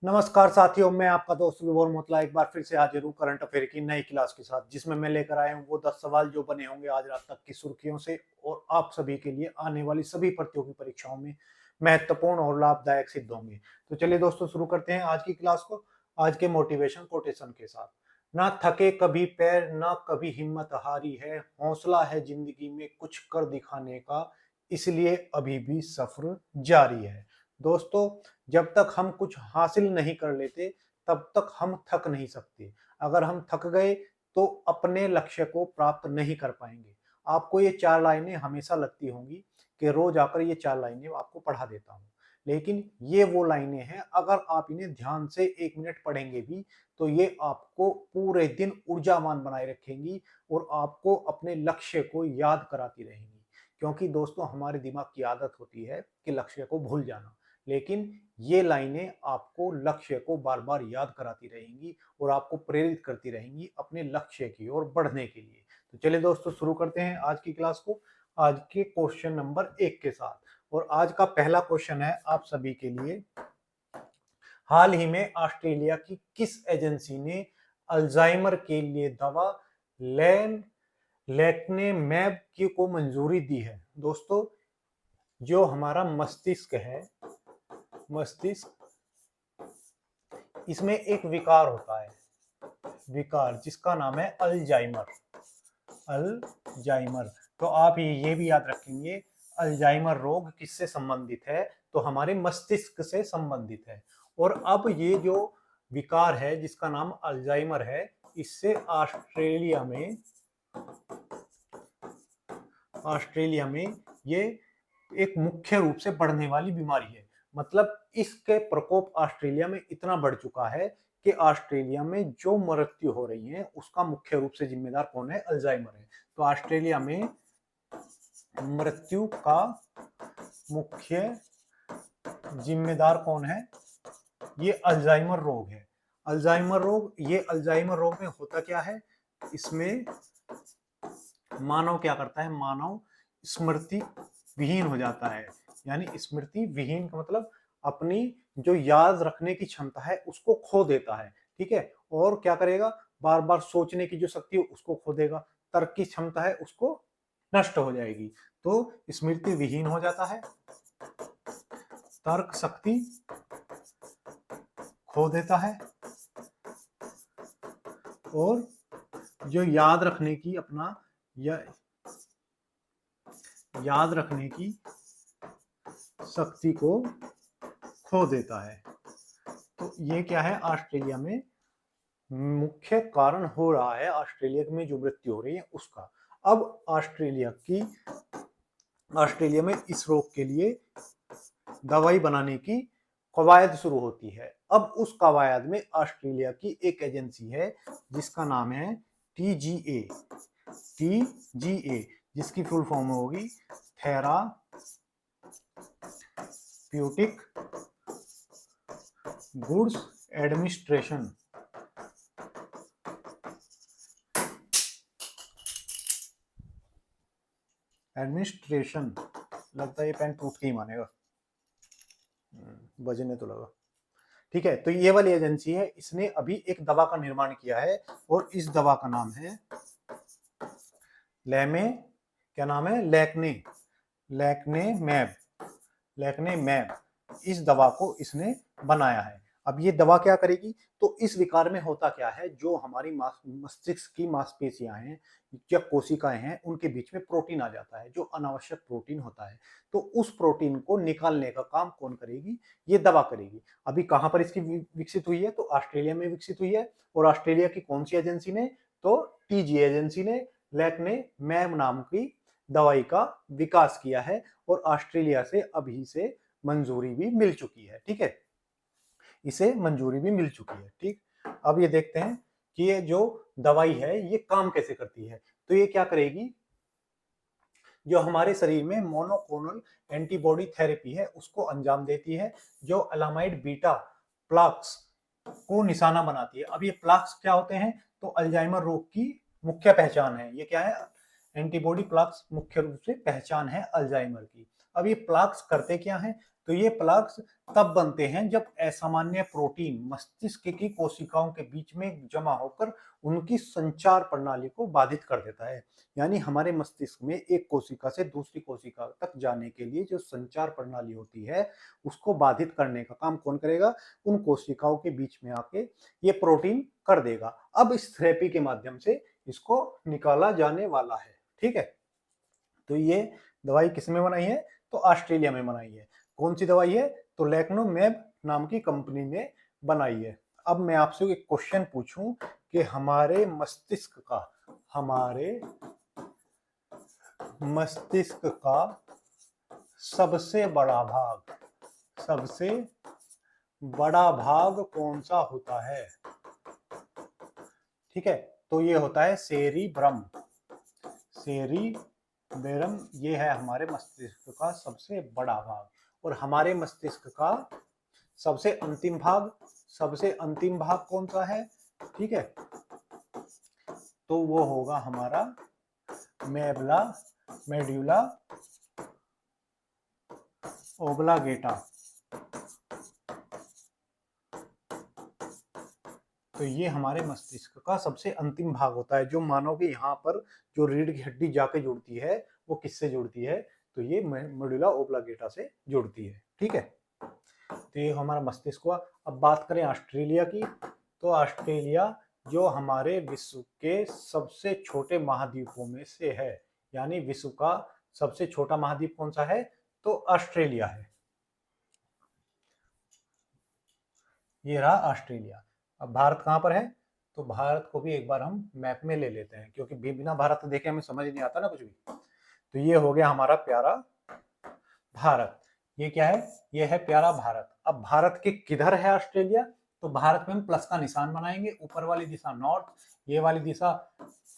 नमस्कार साथियों, मैं आपका दोस्त विभोर मोतला एक बार फिर से हाजिर हूँ करंट अफेयर की नई क्लास के साथ, जिसमें मैं लेकर आया हूँ वो 10 सवाल जो बने होंगे आज रात तक की सुर्खियों से और आप सभी के लिए आने वाली सभी प्रतियोगी परीक्षाओं में महत्वपूर्ण और लाभदायक सिद्ध होंगे। तो चलिए दोस्तों, शुरू करते हैं आज की क्लास को आज के मोटिवेशन कोटेशन के साथ। ना थके कभी पैर, ना कभी हिम्मत हारी है, हौसला है जिंदगी में कुछ कर दिखाने का, इसलिए अभी भी सफर जारी है। दोस्तों, जब तक हम कुछ हासिल नहीं कर लेते तब तक हम थक नहीं सकते। अगर हम थक गए तो अपने लक्ष्य को प्राप्त नहीं कर पाएंगे। आपको ये 4 लाइनें हमेशा लगती होंगी कि रोज आकर ये 4 लाइनें आपको पढ़ा देता हूँ। लेकिन ये वो लाइनें हैं, अगर आप इन्हें ध्यान से 1 मिनट पढ़ेंगे भी तो ये आपको पूरे दिन ऊर्जावान बनाए रखेंगी और आपको अपने लक्ष्य को याद कराती रहेंगी। क्योंकि दोस्तों, हमारे दिमाग की आदत होती है कि लक्ष्य को भूल जाना, लेकिन ये लाइनें आपको लक्ष्य को बार बार याद कराती रहेंगी और आपको प्रेरित करती रहेंगी अपने लक्ष्य की ओर बढ़ने के लिए। तो चलिए दोस्तों, शुरू करते हैं आज की क्लास को आज के क्वेश्चन नंबर 1 के साथ। और आज का पहला क्वेश्चन है आप सभी के लिए, हाल ही में ऑस्ट्रेलिया की किस एजेंसी ने अल्जाइमर के लिए दवा लेकनेमैब की को मंजूरी दी है? दोस्तों, जो हमारा मस्तिष्क है, मस्तिष्क, इसमें एक विकार होता है, विकार जिसका नाम है अल्जाइमर। अल्जाइमर, तो आप ये भी याद रखेंगे, अल्जाइमर रोग किससे संबंधित है? तो हमारे मस्तिष्क से संबंधित है। और अब ये जो विकार है जिसका नाम अल्जाइमर है, इससे ऑस्ट्रेलिया में ये एक मुख्य रूप से बढ़ने वाली बीमारी है। मतलब इसके प्रकोप ऑस्ट्रेलिया में इतना बढ़ चुका है कि ऑस्ट्रेलिया में जो मृत्यु हो रही है उसका मुख्य रूप से जिम्मेदार कौन है? अल्जाइमर है। तो ऑस्ट्रेलिया में मृत्यु का मुख्य जिम्मेदार कौन है? ये अल्जाइमर रोग है। अल्जाइमर रोग, ये अल्जाइमर रोग में होता क्या है? इसमें मानव क्या करता है? मानव स्मृति विहीन हो जाता है। यानी स्मृति विहीन का मतलब अपनी जो याद रखने की क्षमता है उसको खो देता है। ठीक है, और क्या करेगा? बार बार सोचने की जो शक्ति है उसको खो देगा, तर्क की क्षमता है उसको नष्ट हो जाएगी। तो स्मृति विहीन हो जाता है, तर्क शक्ति खो देता है, और जो याद रखने की याद रखने की शक्ति को खो देता है। तो ये क्या है? ऑस्ट्रेलिया में मुख्य कारण हो रहा है, ऑस्ट्रेलिया में जो मृत्यु हो रही है उसका। अब ऑस्ट्रेलिया में इस रोग के लिए दवाई बनाने की कवायद शुरू होती है। अब उस कवायद में ऑस्ट्रेलिया की एक एजेंसी है जिसका नाम है टीजीए, जिसकी फुल फॉर्म होगी थेराप्यूटिक गुड्स एडमिनिस्ट्रेशन। लगता है ये पेन टूट के ही मानेगा, बजने तो लगा। ठीक है, तो ये वाली एजेंसी है, इसने अभी एक दवा का निर्माण किया है और इस दवा का नाम है क्या नाम है? लैक्नेमैब। इस दवा को इसने बनाया है। अब ये दवा क्या करेगी? तो इस विकार में होता क्या है, जो हमारी मस्तिष्क की मांसपेशियां हैं या कोशिकाएं हैं, उनके बीच में प्रोटीन आ जाता है, जो अनावश्यक प्रोटीन होता है। तो उस प्रोटीन को निकालने का काम कौन करेगी? ये दवा करेगी। अभी कहां पर इसकी विकसित हुई है? तो ऑस्ट्रेलिया में विकसित हुई है। और ऑस्ट्रेलिया की कौन सी एजेंसी ने? तो टीजी एजेंसी ने लैक्नेमैब नाम की दवाई का विकास किया है और ऑस्ट्रेलिया से अभी से मंजूरी भी मिल चुकी है। ठीक है, इसे मंजूरी भी मिल चुकी है। ठीक, अब ये देखते हैं कि ये जो दवाई है ये काम कैसे करती है। तो ये क्या करेगी? जो हमारे शरीर में मोनोक्लोनल एंटीबॉडी थेरेपी है उसको अंजाम देती है, जो अलामाइड बीटा प्लाक्स को निशाना बनाती है। अब ये प्लाक्स क्या होते हैं? तो अल्जाइमर रोग की मुख्य पहचान है। ये क्या है? एंटीबॉडी प्लाक्स मुख्य रूप से पहचान है अल्जाइमर की। अब ये प्लाक्स करते क्या हैं? तो ये प्लाक्स तब बनते हैं जब असामान्य प्रोटीन मस्तिष्क की कोशिकाओं के बीच में जमा होकर उनकी संचार प्रणाली को बाधित कर देता है। यानी हमारे मस्तिष्क में एक कोशिका से दूसरी कोशिका तक जाने के लिए जो संचार प्रणाली होती है, उसको बाधित करने का काम कौन करेगा? उन कोशिकाओं के बीच में आके ये प्रोटीन कर देगा। अब इस थेरेपी के माध्यम से इसको निकाला जाने वाला है। ठीक है, तो ये दवाई किसमें बनाई है? तो ऑस्ट्रेलिया में बनाई है। कौन सी दवाई है? तो लेक्नोमेब नाम की कंपनी ने बनाई है। अब मैं आपसे एक क्वेश्चन पूछूं कि हमारे मस्तिष्क का सबसे बड़ा भाग कौन सा होता है? ठीक है, तो ये होता है सेरिब्रम। ये है हमारे मस्तिष्क का सबसे बड़ा भाग। और हमारे मस्तिष्क का सबसे अंतिम भाग कौन सा है? ठीक है, तो वो होगा हमारा मेडुला ओब्लांगेटा। तो ये हमारे मस्तिष्क का सबसे अंतिम भाग होता है, जो मानो कि यहाँ पर जो रीढ़ की हड्डी जाके जुड़ती है, वो किससे जुड़ती है? तो ये मेडुला ओब्लांगेटा से जुड़ती है। ठीक है, तो ये हमारा मस्तिष्क हुआ। अब बात करें ऑस्ट्रेलिया की, तो ऑस्ट्रेलिया जो हमारे विश्व के सबसे छोटे महाद्वीपों में से है, यानी विश्व का सबसे छोटा महाद्वीप कौन सा है? तो ऑस्ट्रेलिया है। ये रहा ऑस्ट्रेलिया। अब भारत कहाँ पर है? तो भारत को भी एक बार हम मैप में ले लेते हैं, क्योंकि बिना भारत देखे हमें समझ नहीं आता ना कुछ भी। तो ये हो गया हमारा प्यारा भारत। ये क्या है? ये है प्यारा भारत। अब भारत के किधर है ऑस्ट्रेलिया? तो भारत में हम प्लस का निशान बनाएंगे। ऊपर वाली दिशा नॉर्थ, ये वाली दिशा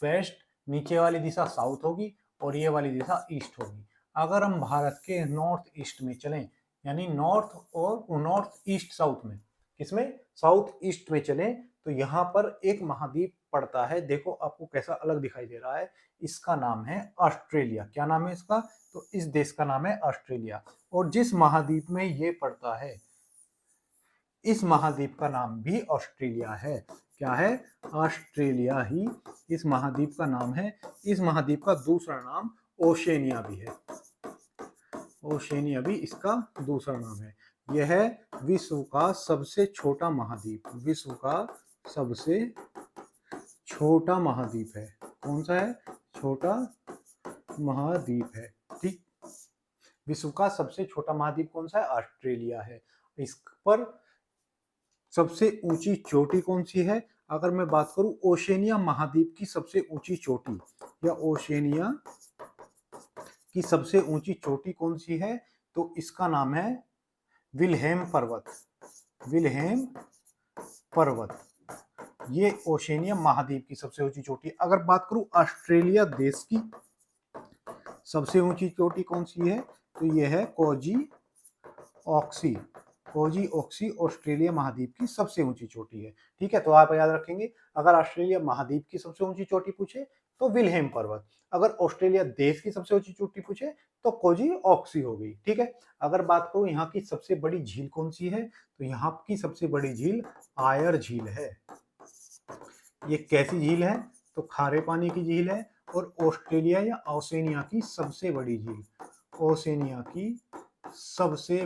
वेस्ट, नीचे वाली दिशा साउथ होगी और ये वाली दिशा ईस्ट होगी। अगर हम भारत के नॉर्थ ईस्ट में चलें, यानी नॉर्थ ईस्ट साउथ में, किसमें? साउथ ईस्ट में चलें, तो यहाँ पर एक महाद्वीप पड़ता है। देखो आपको कैसा अलग दिखाई दे रहा है। इसका नाम है ऑस्ट्रेलिया। क्या नाम है इसका? तो इस देश का नाम है ऑस्ट्रेलिया। और जिस महाद्वीप में ये पड़ता है, इस महाद्वीप का नाम भी ऑस्ट्रेलिया है। क्या है? ऑस्ट्रेलिया ही इस महाद्वीप का नाम है। इस महाद्वीप का दूसरा नाम ओशेनिया भी है। ओशेनिया भी इसका दूसरा नाम है। यह है विश्व का सबसे छोटा महाद्वीप। विश्व का सबसे छोटा महाद्वीप है। कौन सा है? छोटा महाद्वीप है। ठीक, विश्व का सबसे छोटा महाद्वीप कौन सा है? ऑस्ट्रेलिया है। इस पर सबसे ऊंची चोटी कौन सी है? अगर मैं बात करूं ओशेनिया महाद्वीप की सबसे ऊंची चोटी, या ओशेनिया की सबसे ऊंची चोटी कौन सी है? तो इसका नाम है विल्हेम पर्वत। विल्हेम पर्वत, ये ओशेनिया महाद्वीप की सबसे ऊंची चोटी। अगर बात करूं ऑस्ट्रेलिया देश की सबसे ऊंची चोटी कौन सी है? तो ये है कोजी ऑक्सी ऑस्ट्रेलिया महाद्वीप की सबसे ऊंची चोटी है। ठीक है, तो आप याद रखेंगे, अगर ऑस्ट्रेलिया महाद्वीप की सबसे ऊंची चोटी पूछे तो विल्हेम पर्वत, अगर ऑस्ट्रेलिया देश की सबसे ऊंची चोटी पूछे तो कोजी ऑक्सी हो गई। ठीक है, अगर बात करूं यहाँ की सबसे बड़ी झील कौन सी है, तो यहाँ की सबसे बड़ी झील आयर झील है। ये कैसी झील है? तो खारे पानी की झील है। और ऑस्ट्रेलिया या ओशेनिया की सबसे बड़ी झील, ओशेनिया की सबसे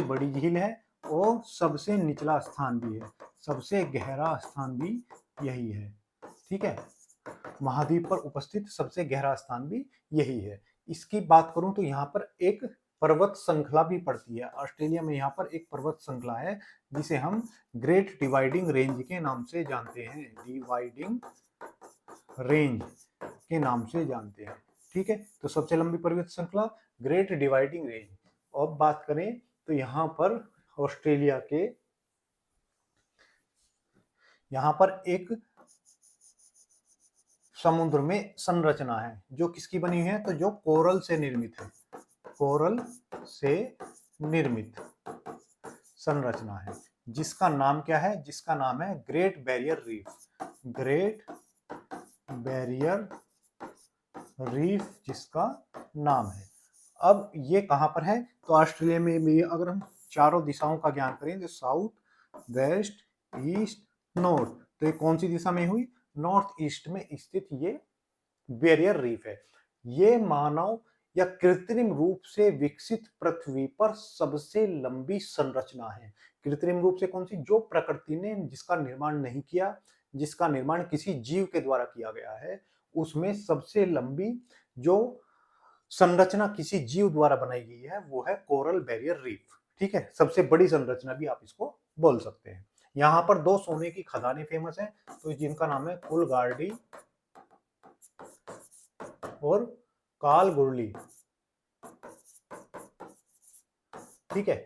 बड़ी झील है और सबसे निचला स्थान भी है, सबसे गहरा स्थान भी यही है। ठीक है, महाद्वीप पर उपस्थित सबसे गहरा स्थान भी यही है। इसकी बात करूं तो यहाँ पर एक पर्वत श्रृंखला भी पड़ती है। ऑस्ट्रेलिया में यहाँ पर एक पर्वत श्रृंखला है जिसे हम ग्रेट डिवाइडिंग रेंज के नाम से जानते हैं। डिवाइडिंग रेंज के नाम से जानते हैं। ठीक है, तो सबसे लंबी पर्वत श्रृंखला ग्रेट डिवाइडिंग रेंज। अब बात करें तो यहाँ पर ऑस्ट्रेलिया के यहाँ पर एक समुद्र में संरचना है जो किसकी बनी है? तो जो कोरल से निर्मित है। कोरल से निर्मित संरचना है, जिसका नाम क्या है? जिसका नाम है great barrier reef. Great barrier reef जिसका नाम है। अब ये कहाँ पर है? तो ऑस्ट्रेलिया में भी अगर हम चारों दिशाओं का ज्ञान करें तो साउथ, वेस्ट, ईस्ट, नॉर्थ, तो ये कौन सी दिशा में हुई? नॉर्थ ईस्ट में स्थित ये बैरियर रीफ है। ये मानव या कृत्रिम रूप से विकसित पृथ्वी पर सबसे लंबी संरचना है। कृत्रिम रूप से कौन सी? जो प्रकृति ने जिसका निर्माण नहीं किया, जिसका निर्माण किसी जीव के द्वारा किया गया है, उसमें सबसे लंबी जो संरचना किसी जीव द्वारा बनाई गई है वो है कोरल बैरियर रीफ। ठीक है, सबसे बड़ी संरचना भी आप इसको बोल सकते हैं। यहाँ पर दो सोने की खदानें फेमस हैं, तो जिनका नाम है कुलगार्डी और कालगुरली। ठीक है,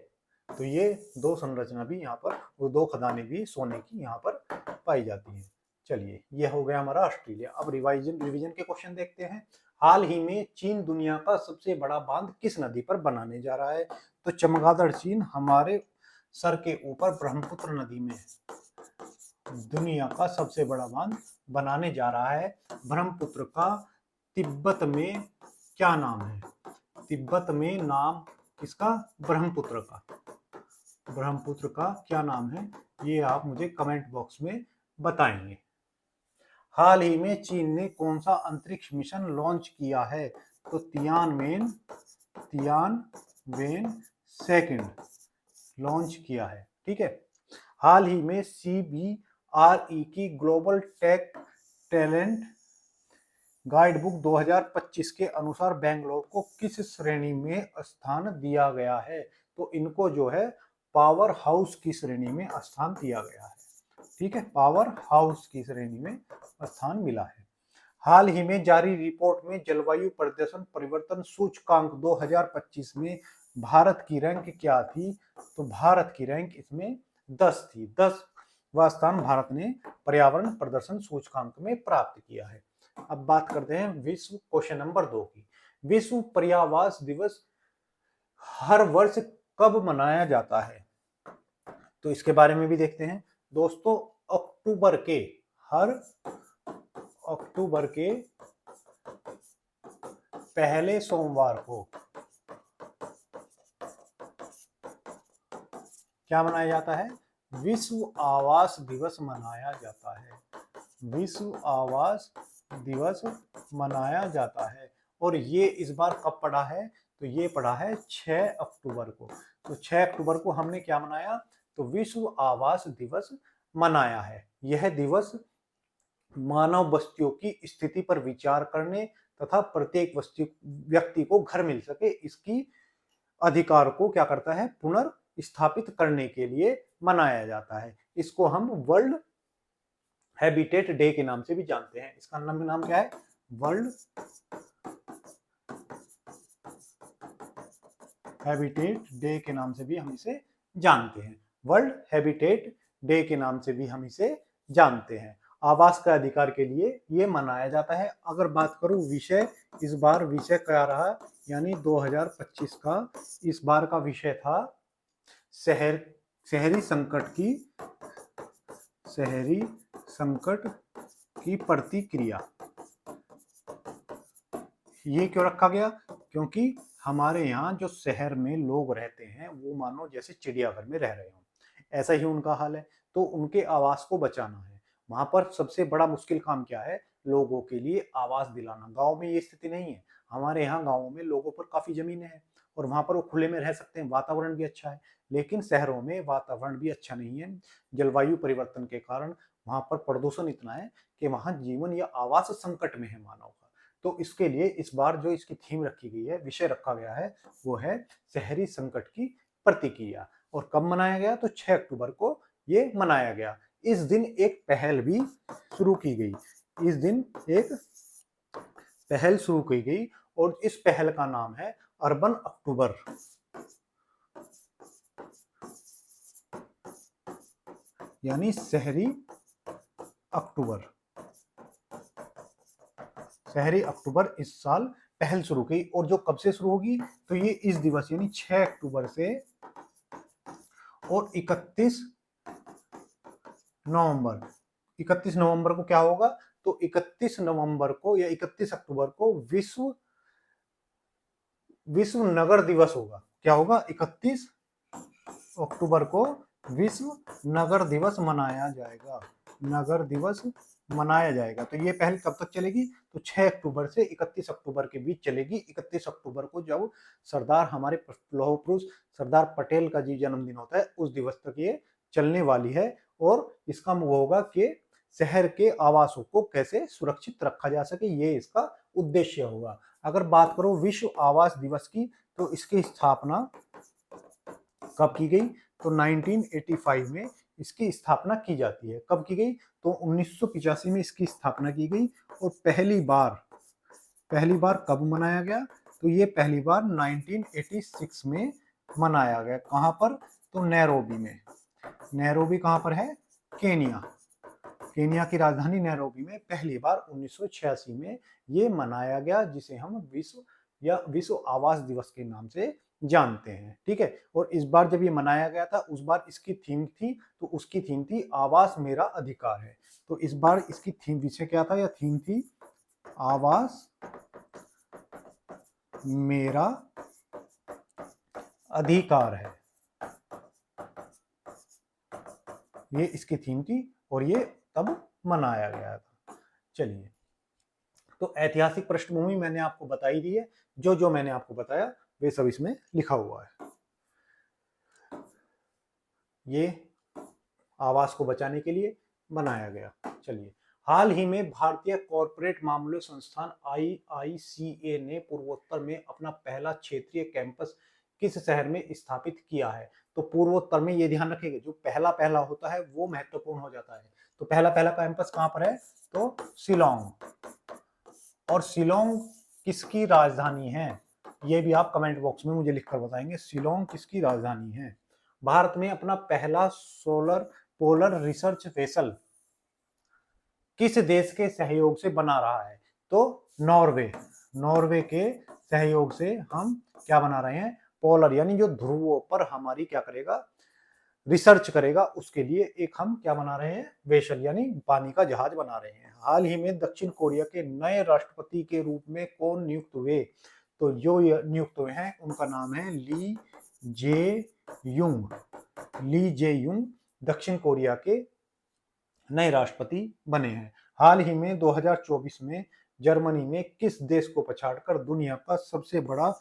तो ये दो संरचना भी यहाँ पर, वो दो खदानें भी सोने की यहाँ पर पाई जाती हैं। चलिए, ये हो गया हमारा ऑस्ट्रेलिया। अब रिवीजन के क्वेश्चन देखते हैं। हाल ही में चीन दुनिया का सबसे बड़ा बांध किस नदी पर बनाने जा रहा है? तो चमगादड़ चीन हमारे सर के ऊपर ब्रह्मपुत्र नदी में दुनिया का सबसे बड़ा बांध बनाने जा रहा है। ब्रह्मपुत्र का तिब्बत में क्या नाम है? तिब्बत में नाम किसका? ब्रह्मपुत्र का। ब्रह्मपुत्र का क्या नाम है? ये आप मुझे कमेंट बॉक्स में बताएंगे। हाल ही में चीन ने कौन सा अंतरिक्ष मिशन लॉन्च किया है? तो तियानवेन सेकंड लॉन्च किया है। ठीक है, हाल ही में CBRE की global tech talent guide book 2025 के अनुसार बेंगलोर को किस श्रेणी में स्थान दिया गया है? तो इनको जो है पावर हाउस की श्रेणी में स्थान दिया गया है। ठीक है, पावर हाउस की श्रेणी में स्थान मिला है। हाल ही में जारी रिपोर्ट में जलवायु प्रदर्शन परिवर्तन सूचकांक 2025 में भारत की रैंक क्या थी? तो भारत की रैंक इसमें 10 थी। 10वां स्थान भारत ने पर्यावरण प्रदर्शन सूचकांक में प्राप्त किया है। अब बात करते हैं विश्व क्वेश्चन नंबर 2 की। विश्व पर्यावरण दिवस हर वर्ष कब मनाया जाता है? तो इसके बारे में भी देखते हैं। दोस्तों, हर अक्टूबर के पहले सोमवार को क्या मनाया जाता है? विश्व आवास दिवस मनाया जाता है। विश्व आवास दिवस मनाया जाता है। और ये इस बार कब पड़ा है? तो ये पड़ा है 6 अक्टूबर को। तो 6 अक्टूबर को हमने क्या मनाया? तो विश्व आवास दिवस मनाया है। यह दिवस मानव बस्तियों की स्थिति पर विचार करने तथा प्रत्येक व्यक्ति को घर मिल सके, इसकी अधिकार को क्या करता है? पुनर्स्थापित करने के लिए मनाया जाता है। इसको हम वर्ल्ड हैबिटेट डे के नाम से भी जानते हैं। इसका नाम क्या है? वर्ल्ड हैबिटेट डे के नाम से भी हम इसे जानते हैं। वर्ल्ड हैबिटेट डे के नाम से भी हम इसे जानते हैं। आवास का अधिकार के लिए ये मनाया जाता है। अगर बात करूं विषय, इस बार विषय क्या रहा? यानी 2025 का इस बार का विषय था शहरी संकट की प्रतिक्रिया। ये क्यों रखा गया? क्योंकि हमारे यहाँ जो शहर में लोग रहते हैं वो मानो जैसे चिड़ियाघर में रह रहे हो, ऐसा ही उनका हाल है। तो उनके आवास को बचाना है। वहां पर सबसे बड़ा मुश्किल काम क्या है? लोगों के लिए आवास दिलाना। गांव में ये स्थिति नहीं है। हमारे यहाँ गाँवों में लोगों पर काफी जमीनें हैं और वहां पर वो खुले में रह सकते हैं, वातावरण भी अच्छा है। लेकिन शहरों में वातावरण भी अच्छा नहीं है। जलवायु परिवर्तन के कारण वहां पर प्रदूषण इतना है कि वहां जीवन या आवास संकट में है मानव का। तो इसके लिए इस बार जो इसकी थीम रखी गई है, विषय रखा गया है, वो है शहरी संकट की प्रतिक्रिया। और कब मनाया गया? तो 6 अक्टूबर को ये मनाया गया। इस दिन एक पहल भी शुरू की गई। इस दिन एक पहल शुरू की गई और इस पहल का नाम है अर्बन अक्टूबर। यानी शहरी अक्टूबर। शहरी अक्टूबर इस साल पहल शुरू की। और जो कब से शुरू होगी? तो ये इस दिवस यानी 6 अक्टूबर से और 31 नवंबर को क्या होगा? तो 31 नवंबर को या 31 अक्टूबर को विश्व नगर दिवस होगा। क्या होगा? 31 अक्टूबर को विश्व नगर दिवस मनाया जाएगा। नगर दिवस मनाया जाएगा। तो ये पहल कब तक चलेगी? तो 6 अक्टूबर से 31 अक्टूबर के बीच चलेगी। 31 अक्टूबर को जब सरदार हमारे लौह पुरुष सरदार पटेल का जी जन्मदिन होता है, उस दिवस तक ये चलने वाली है। और इसका वो होगा कि शहर के आवासों को कैसे सुरक्षित रखा जा सके, ये इसका उद्देश्य होगा। अगर बात करो विश्व आवास दिवस की, तो इसकी स्थापना कब की गई? तो 1985 में इसकी स्थापना की जाती है। कब की गई? तो 1985 में इसकी स्थापना की गई। और पहली बार कब मनाया गया? तो ये पहली बार 1986 में मनाया गया। कहां पर? तो नैरोबी में। नैरोबी कहां पर है? केनिया की राजधानी नैरोबी में पहली बार 1986 में ये मनाया गया, जिसे हम विश्व आवास दिवस के नाम से जानते हैं। ठीक है। और इस बार जब ये मनाया गया था, उस बार इसकी थीम थी, तो उसकी थीम थी आवास मेरा अधिकार है। तो इस बार इसकी थीम विषय क्या था या थीम थी? आवास मेरा अधिकार है। ये इसकी थीम थी और ये तब मनाया गया था। चलिए, तो ऐतिहासिक पृष्ठभूमि मैंने आपको बताई दी है। जो जो मैंने आपको बताया वे सब इसमें लिखा हुआ है। ये आवास को बचाने के लिए बनाया गया। चलिए, हाल ही में भारतीय कॉर्पोरेट मामलों संस्थान IICA ने पूर्वोत्तर में अपना पहला क्षेत्रीय कैंपस किस शहर में स्थापित किया है? तो पूर्वोत्तर में ये ध्यान रखिएगा, जो पहला होता है वो महत्वपूर्ण हो जाता है। तो पहला कैंपस कहां पर है? तो शिलोंग। और शिलोंग किसकी राजधानी है? ये भी आप कमेंट बॉक्स में मुझे लिखकर बताएंगे, शिलोंग किसकी राजधानी है। भारत में अपना पहला पोलर रिसर्च वेसल किस देश के सहयोग से बना रहा है? तो नॉर्वे के सहयोग से हम क्या बना रहे हैं? पोलर यानी जो ध्रुवों पर हमारी क्या करेगा? रिसर्च करेगा। उसके लिए एक हम क्या बना रहे हैं? वेसल यानी पानी का जहाज बना रहे हैं। हाल ही में दक्षिण कोरिया के नए राष्ट्रपति के रूप में कौन नियुक्त हुए? तो जो नियुक्त हुए हैं उनका नाम है ली जे यूंग दक्षिण कोरिया के नए राष्ट्रपति बने हैं। हाल ही में 2024 में जर्मनी ने किस देश को पछाड़कर दुनिया का सबसे बड़ा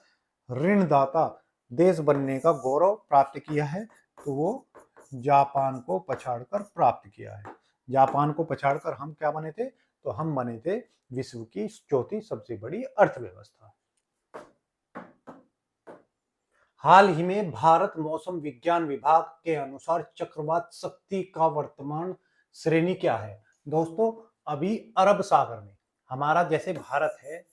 ऋणदाता देश बनने का गौरव प्राप्त किया है? तो वो जापान को पछाड़कर प्राप्त किया है। जापान को पछाड़कर हम क्या बने थे? तो हम बने थे विश्व की चौथी सबसे बड़ी अर्थव्यवस्था। हाल ही में भारत मौसम विज्ञान विभाग के अनुसार चक्रवात शक्ति का वर्तमान श्रेणी क्या है? दोस्तों, अभी अरब सागर में हमारा जैसे भारत है,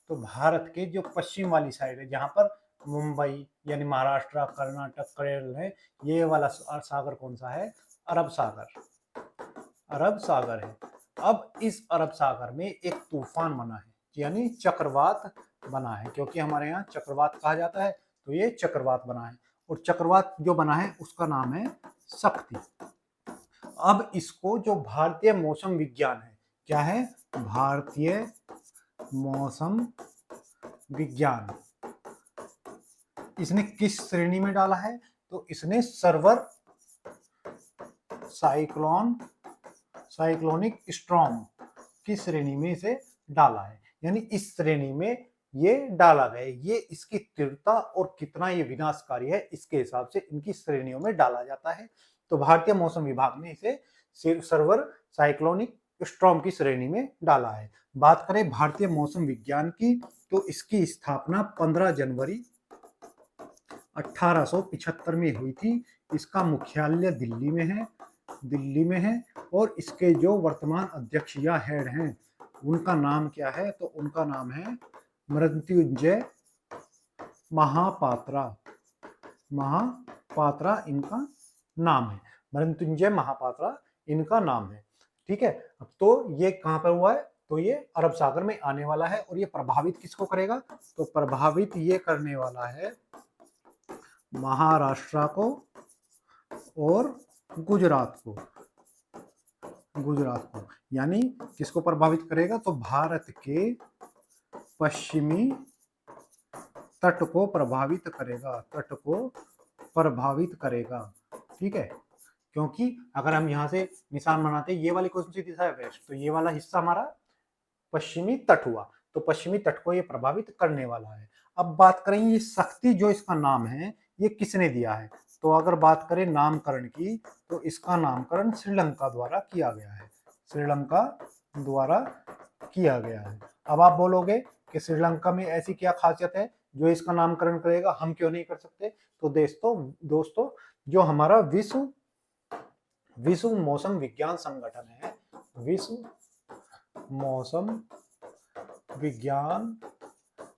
तो भारत के जो पश्चिम वाली साइड है, जहां पर मुंबई यानी महाराष्ट्र, कर्नाटक, केरल है, ये वाला सागर कौन सा है? अरब सागर है। अब इस अरब सागर में एक तूफान बना है, यानी चक्रवात बना है। क्योंकि हमारे यहाँ चक्रवात कहा जाता है, तो ये चक्रवात बना है। और चक्रवात जो बना है उसका नाम है शक्ति। अब इसको जो भारतीय मौसम विज्ञान है, क्या है? भारतीय मौसम विज्ञान, इसने किस श्रेणी में डाला है? तो इसने सर्वर साइक्लोनिक स्टॉर्म की श्रेणी में इसे डाला है। यानी इस श्रेणी में ये डाला गया। ये इसकी तीव्रता और कितना ये विनाशकारी है, इसके हिसाब से इनकी श्रेणियों में डाला जाता है। तो भारतीय मौसम विभाग ने इसे सर्वर साइक्लोनिक स्टॉर्म की श्रेणी में डाला है। बात करें भारतीय मौसम विज्ञान की, तो इसकी स्थापना 15 जनवरी 1875 में हुई थी। इसका मुख्यालय दिल्ली में है। और इसके जो वर्तमान अध्यक्ष या हेड हैं, उनका नाम क्या है? तो उनका नाम है मृत्युंजय महापात्रा इनका नाम है। मृत्युंजय महापात्रा इनका नाम है। ठीक है। अब तो ये कहां पर हुआ है? तो ये अरब सागर में आने वाला है। और ये प्रभावित किसको करेगा? तो प्रभावित ये करने वाला है महाराष्ट्र को और गुजरात को। गुजरात को, यानी किसको प्रभावित करेगा, तो भारत के पश्चिमी तट को प्रभावित करेगा, तट को प्रभावित करेगा। ठीक है, क्योंकि अगर हम यहाँ से निशान बनाते, ये वाली कौन सी दिशा है, वेस्ट, तो ये वाला हिस्सा हमारा पश्चिमी तट हुआ, तो पश्चिमी तट को ये प्रभावित करने वाला है। अब बात करें ये शक्ति जो इसका नाम है ये किसने दिया है, तो अगर बात करें नामकरण की, तो इसका नामकरण श्रीलंका द्वारा किया गया है, श्रीलंका द्वारा किया गया है। अब आप बोलोगे कि श्रीलंका में ऐसी क्या खासियत है जो इसका नामकरण करेगा, हम क्यों नहीं कर सकते, तो दोस्तों जो हमारा विश्व मौसम विज्ञान संगठन है, विश्व मौसम विज्ञान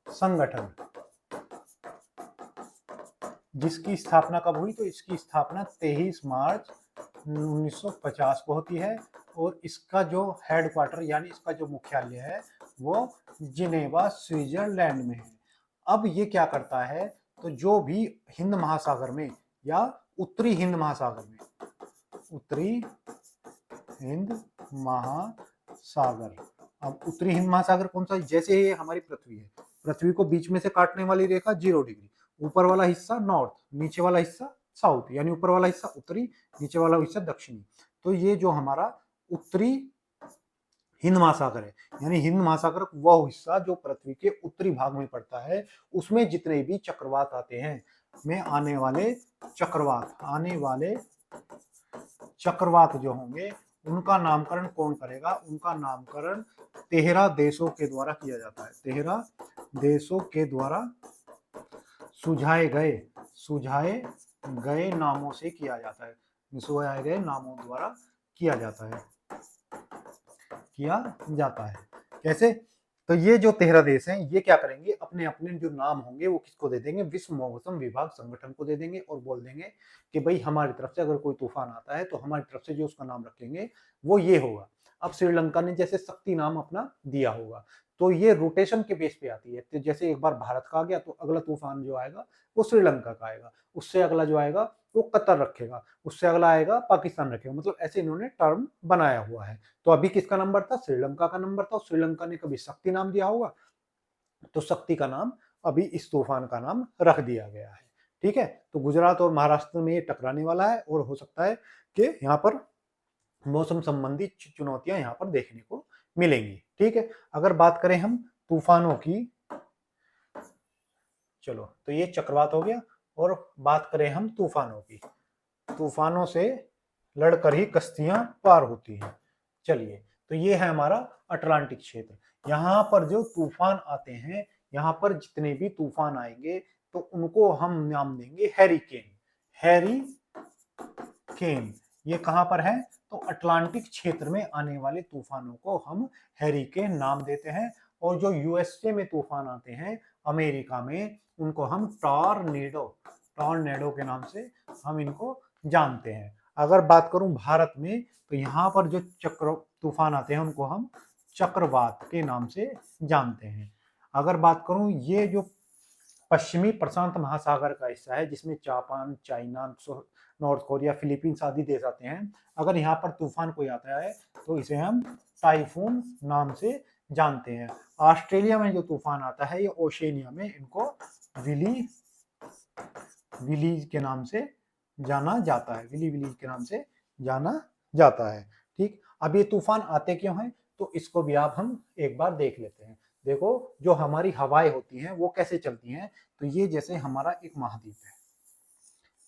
संगठन, जिसकी स्थापना कब हुई, तो इसकी स्थापना 23 मार्च 1950 को होती है, और इसका जो हेडक्वार्टर यानी इसका जो मुख्यालय है वो जिनेवा स्विट्जरलैंड में है। अब ये क्या करता है, तो जो भी हिंद महासागर में या उत्तरी हिंद महासागर में, उत्तरी हिंद महासागर, अब उत्तरी हिंद महासागर कौन सा, जैसे ये हमारी पृथ्वी है, पृथ्वी को बीच में से काटने वाली रेखा 0 डिग्री, ऊपर वाला हिस्सा नॉर्थ, नीचे वाला हिस्सा साउथ, यानी ऊपर वाला हिस्सा उत्तरी, नीचे वाला हिस्सा दक्षिणी। तो ये जो हमारा उत्तरी हिंद महासागर है, यानी हिंद महासागर वह हिस्सा जो पृथ्वी के उत्तरी भाग में पड़ता है, उसमें जितने भी चक्रवात आते हैं, में आने वाले चक्रवात जो होंगे उनका नामकरण कौन करेगा, उनका नामकरण 13 देशों के द्वारा किया जाता है, 13 देशों के द्वारा सुझाए गए नामों से किया जाता है, सुझाए गए नामों द्वारा किया जाता है। कैसे, तो ये जो 13 देश हैं ये क्या करेंगे, अपने अपने जो नाम होंगे वो किसको दे देंगे, विश्व मौसम विभाग संगठन को दे देंगे, और बोल देंगे कि भाई हमारी तरफ से अगर कोई तूफान आता है तो हमारी तरफ से जो उसका नाम रखेंगे वो ये होगा। अब श्रीलंका ने जैसे शक्ति नाम अपना दिया होगा, तो ये रोटेशन के बेस पे आती है, तो जैसे एक बार भारत का आ गया तो अगला तूफान जो आएगा वो श्रीलंका का आएगा, उससे अगला जो आएगा वो कतर रखेगा, उससे अगला आएगा पाकिस्तान रखेगा, मतलब ऐसे इन्होंने टर्म बनाया हुआ है। तो अभी किसका नंबर था, श्रीलंका का नंबर था, श्रीलंका ने कभी शक्ति नाम दिया होगा, तो शक्ति का नाम अभी इस तूफान का नाम रख दिया गया है। ठीक है, तो गुजरात और महाराष्ट्र में ये टकराने वाला है, और हो सकता है कि यहाँ पर मौसम संबंधी चुनौतियां यहाँ पर देखने को मिलेंगी। ठीक है, अगर बात करें हम तूफानों की, चलो तो ये चक्रवात हो गया, और बात करें हम तूफानों की, तूफानों से लड़कर ही कश्तियां पार होती हैं। चलिए, तो ये है हमारा अटलांटिक क्षेत्र, यहाँ पर जो तूफान आते हैं, यहाँ पर जितने भी तूफान आएंगे तो उनको हम नाम देंगे हैरिकेन, हैरिकेन। ये कहां पर है, तो अटलांटिक क्षेत्र में आने वाले तूफानों को हम हैरिकेन नाम देते हैं, और जो यूएसए में तूफान आते हैं अमेरिका में, उनको हम टॉर्नेडो के नाम से हम इनको जानते हैं। अगर बात करूं भारत में, तो यहाँ पर जो तूफान आते हैं उनको हम चक्रवात के नाम से जानते हैं। अगर बात करूं, ये जो पश्चिमी प्रशांत महासागर का हिस्सा है, जिसमें Japan, China, north Korea, Philippines आदि देश आते हैं, अगर यहाँ पर तूफान कोई आता है तो इसे हम टाइफून नाम से जानते हैं। ऑस्ट्रेलिया में जो तूफान आता है, ये ओशेनिया में इनको विली के नाम से जाना जाता है, विली के नाम से जाना जाता है। ठीक, अब ये तूफान आते क्यों हैं, तो इसको भी आप हम एक बार देख लेते हैं। देखो, जो हमारी हवाएं होती हैं वो कैसे चलती हैं, तो ये जैसे हमारा एक महाद्वीप है,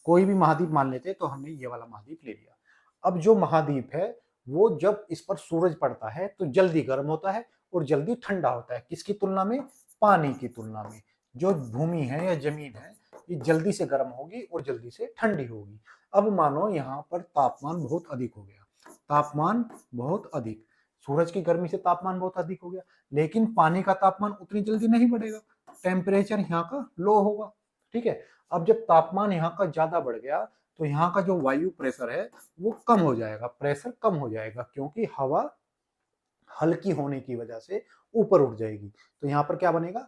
कोई भी महाद्वीप मान लेते हैं, तो हमने ये वाला महाद्वीप ले लिया। अब जो महाद्वीप है वो जब इस पर सूरज पड़ता है तो जल्दी गर्म होता है और जल्दी ठंडा होता है, किसकी तुलना में, पानी की तुलना में। जो भूमि है या जमीन है ये जल्दी से गर्म होगी और जल्दी से ठंडी होगी। अब मानो यहाँ पर तापमान बहुत अधिक हो गया, तापमान बहुत अधिक, सूरज की गर्मी से तापमान बहुत अधिक हो गया, लेकिन पानी का तापमान उतनी जल्दी नहीं बढ़ेगा, टेम्परेचर यहाँ का लो होगा। ठीक है, अब जब तापमान यहाँ का ज्यादा बढ़ गया तो यहाँ का जो वायु प्रेशर है वो कम हो जाएगा, प्रेशर कम हो जाएगा, क्योंकि हवा हल्की होने की वजह से ऊपर उठ जाएगी। तो यहाँ पर क्या बनेगा,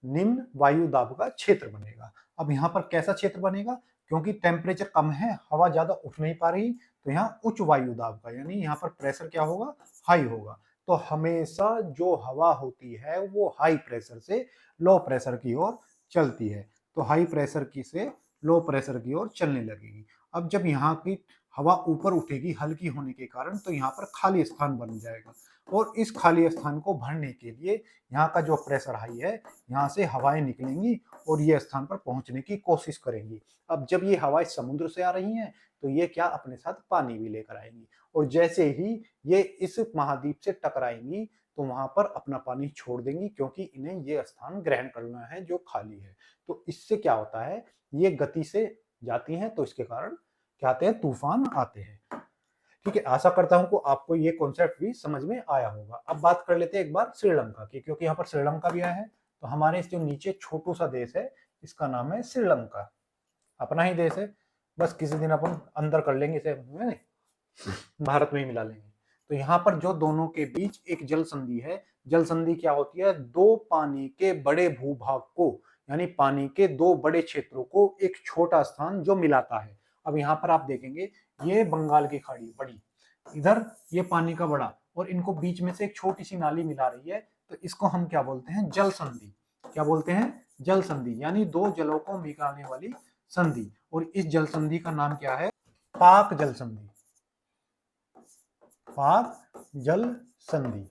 निम्न वायु दाब का क्षेत्र बनेगा। अब यहाँ पर कैसा क्षेत्र बनेगा, क्योंकि टेम्परेचर कम है, हवा ज्यादा उठ नहीं पा रही, तो यहाँ उच्च वायु दाब का यानी यहाँ पर प्रेशर क्या होगा, हाई होगा। तो हमेशा जो हवा होती है वो हाई प्रेशर से लो प्रेशर की ओर चलती है, तो हाई प्रेशर की से लो प्रेशर की ओर चलने लगेगी। अब जब यहाँ की हवा ऊपर उठेगी हल्की होने के कारण, तो यहाँ पर खाली स्थान बन जाएगा, और इस खाली स्थान को भरने के लिए यहाँ का जो प्रेशर हाई है, यहाँ से हवाएं निकलेंगी और ये स्थान पर पहुंचने की कोशिश करेंगी। अब जब ये हवाएं समुद्र से आ रही हैं, तो ये क्या अपने साथ पानी भी लेकर आएंगी, और जैसे ही ये इस महाद्वीप से टकराएंगी तो वहां पर अपना पानी छोड़ देंगी, क्योंकि इन्हें ये स्थान ग्रहण करना है जो खाली है। तो इससे क्या होता है, ये गति से जाती हैं, तो इसके कारण क्या आते हैं, तूफान आते हैं। ठीक है, आशा करता हूं कि आपको ये कॉन्सेप्ट भी समझ में आया होगा। अब बात कर लेते हैं एक बार श्रीलंका की, क्योंकि यहाँ पर श्रीलंका भी आया है। तो हमारे इस जो नीचे छोटू सा देश है, इसका नाम है श्रीलंका, अपना ही देश है, बस किसी दिन अपन अंदर कर लेंगे इसे, भारत में ही मिला लेंगे। तो यहाँ पर जो दोनों के बीच एक जल संधि है, जल संधि क्या होती है, दो पानी के बड़े भूभाग को, यानी पानी के दो बड़े क्षेत्रों को एक छोटा स्थान जो मिलाता है। अब यहाँ पर आप देखेंगे ये बंगाल की खाड़ी बड़ी, इधर ये पानी का बड़ा, और इनको बीच में से एक छोटी सी नाली मिला रही है, तो इसको हम क्या बोलते हैं, जल संधि। क्या बोलते हैं, जल संधि, यानी दो जलों को मिलाने वाली संधि। और इस जल संधि का नाम क्या है, पाक जल संधि, पाक जल संधि।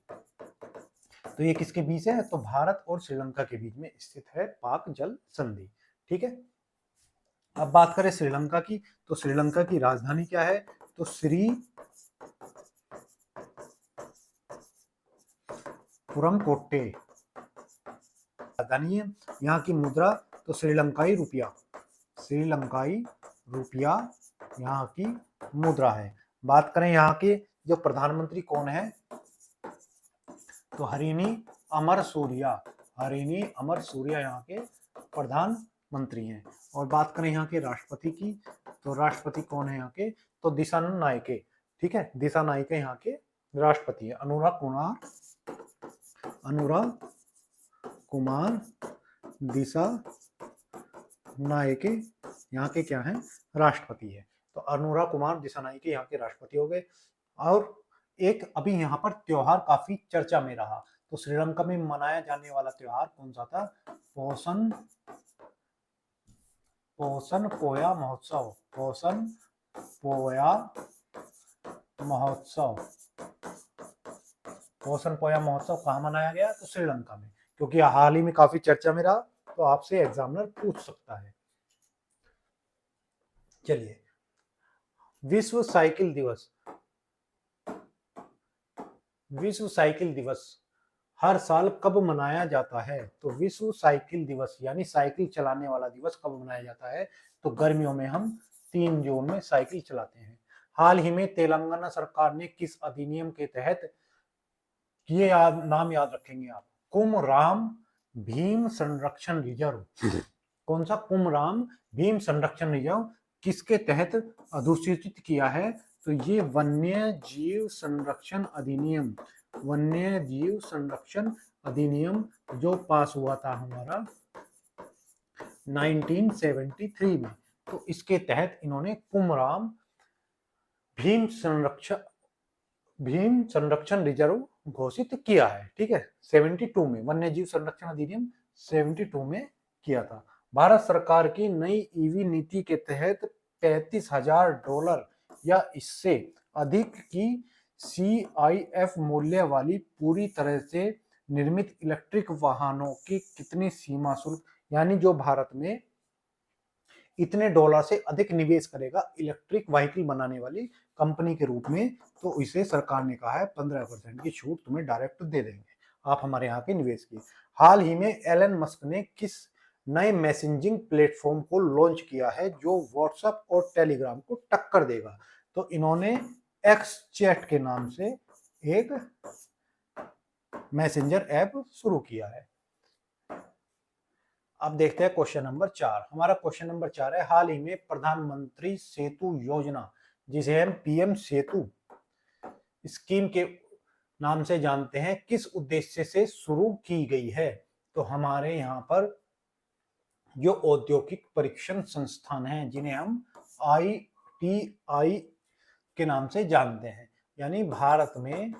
तो ये किसके बीच है, तो भारत और श्रीलंका के बीच में स्थित है पाक जल संधि। ठीक है, अब बात करें श्रीलंका की, तो श्रीलंका की राजधानी क्या है, तो श्रीपुरमकोट्टे राजधानी है। यहाँ की मुद्रा तो श्रीलंकाई रुपया, श्रीलंकाई रुपया यहाँ की मुद्रा है। बात करें यहाँ के जो प्रधानमंत्री कौन है, तो हरिनी अमर सूर्या, हरिनी अमर सूर्या यहाँ के प्रधानमंत्री हैं। और बात करें यहाँ के राष्ट्रपति की, तो राष्ट्रपति कौन है यहाँ के, तो दिसानायके। ठीक है, दिसानायके यहाँ के राष्ट्रपति है। अनुराग कुमार दिसानायके यहाँ के क्या हैं, राष्ट्रपति है। तो अनुराग कुमार दिसानायके यहाँ के राष्ट्रपति हो गए। और एक अभी यहाँ पर त्योहार काफी चर्चा में रहा, तो श्रीलंका में मनाया जाने वाला त्योहार कौन सा था, पोषण पोया महोत्सव, पोषण पोया महोत्सव। पोषण पोया महोत्सव कहाँ मनाया गया, तो श्रीलंका में, क्योंकि हाल ही में काफी चर्चा में रहा, तो आपसे एग्जामिनर पूछ सकता है। चलिए, विश्व साइकिल दिवस, विश्व साइकिल दिवस हर साल कब मनाया जाता है, तो विश्व साइकिल दिवस यानी साइकिल चलाने वाला दिवस कब मनाया जाता है, तो गर्मियों में हम 3 जून में साइकिल चलाते हैं। हाल ही में तेलंगाना सरकार ने किस अधिनियम के तहत, ये नाम याद रखेंगे आप, कुमराम भीम संरक्षण रिजर्व, कौन सा, कुमराम भीम संरक्षण रिजर्व किसके तहत अधिसूचित किया है, तो ये वन्य जीव संरक्षण अधिनियम, वन्य जीव संरक्षण अधिनियम जो पास हुआ था हमारा 1973 में, तो इसके तहत इन्होंने कुमराम भीम संरक्षण रिजर्व घोषित किया है। ठीक है, 72 में वन्य जीव संरक्षण अधिनियम 72 में किया था। भारत सरकार की नई ईवी नीति के तहत $35,000 या इससे अधिक की CIF मूल्य वाली पूरी तरह से निर्मित इलेक्ट्रिक वाहनों की कितनी सीमा शुल्क, यानी जो भारत में इतने डॉलर से अधिक निवेश करेगा इलेक्ट्रिक व्हीकल बनाने वाली कंपनी के रूप में, तो इसे सरकार ने कहा है 15% की छूट तुम्हें डायरेक्ट दे देंगे, आप हमारे यहाँ के निवेश की। हाल ही में एलन मस्क ने किस नए मैसेजिंग प्लेटफॉर्म को लॉन्च किया है जो व्हाट्सएप और टेलीग्राम को टक्कर देगा, तो इन्होंने एक्स चैट के नाम से एक मैसेंजर ऐप शुरू किया है। अब देखते हैं क्वेश्चन नंबर 4। हमारा क्वेश्चन नंबर 4 है, हाल ही में प्रधानमंत्री सेतु योजना, जिसे हम PM सेतु स्कीम के नाम से जानते हैं, किस उद्देश्य से शुरू की गई है, तो हमारे यहाँ पर जो औद्योगिक परीक्षण संस्थान हैं, जिन्हें हम ITI के नाम से जानते हैं, यानी भारत में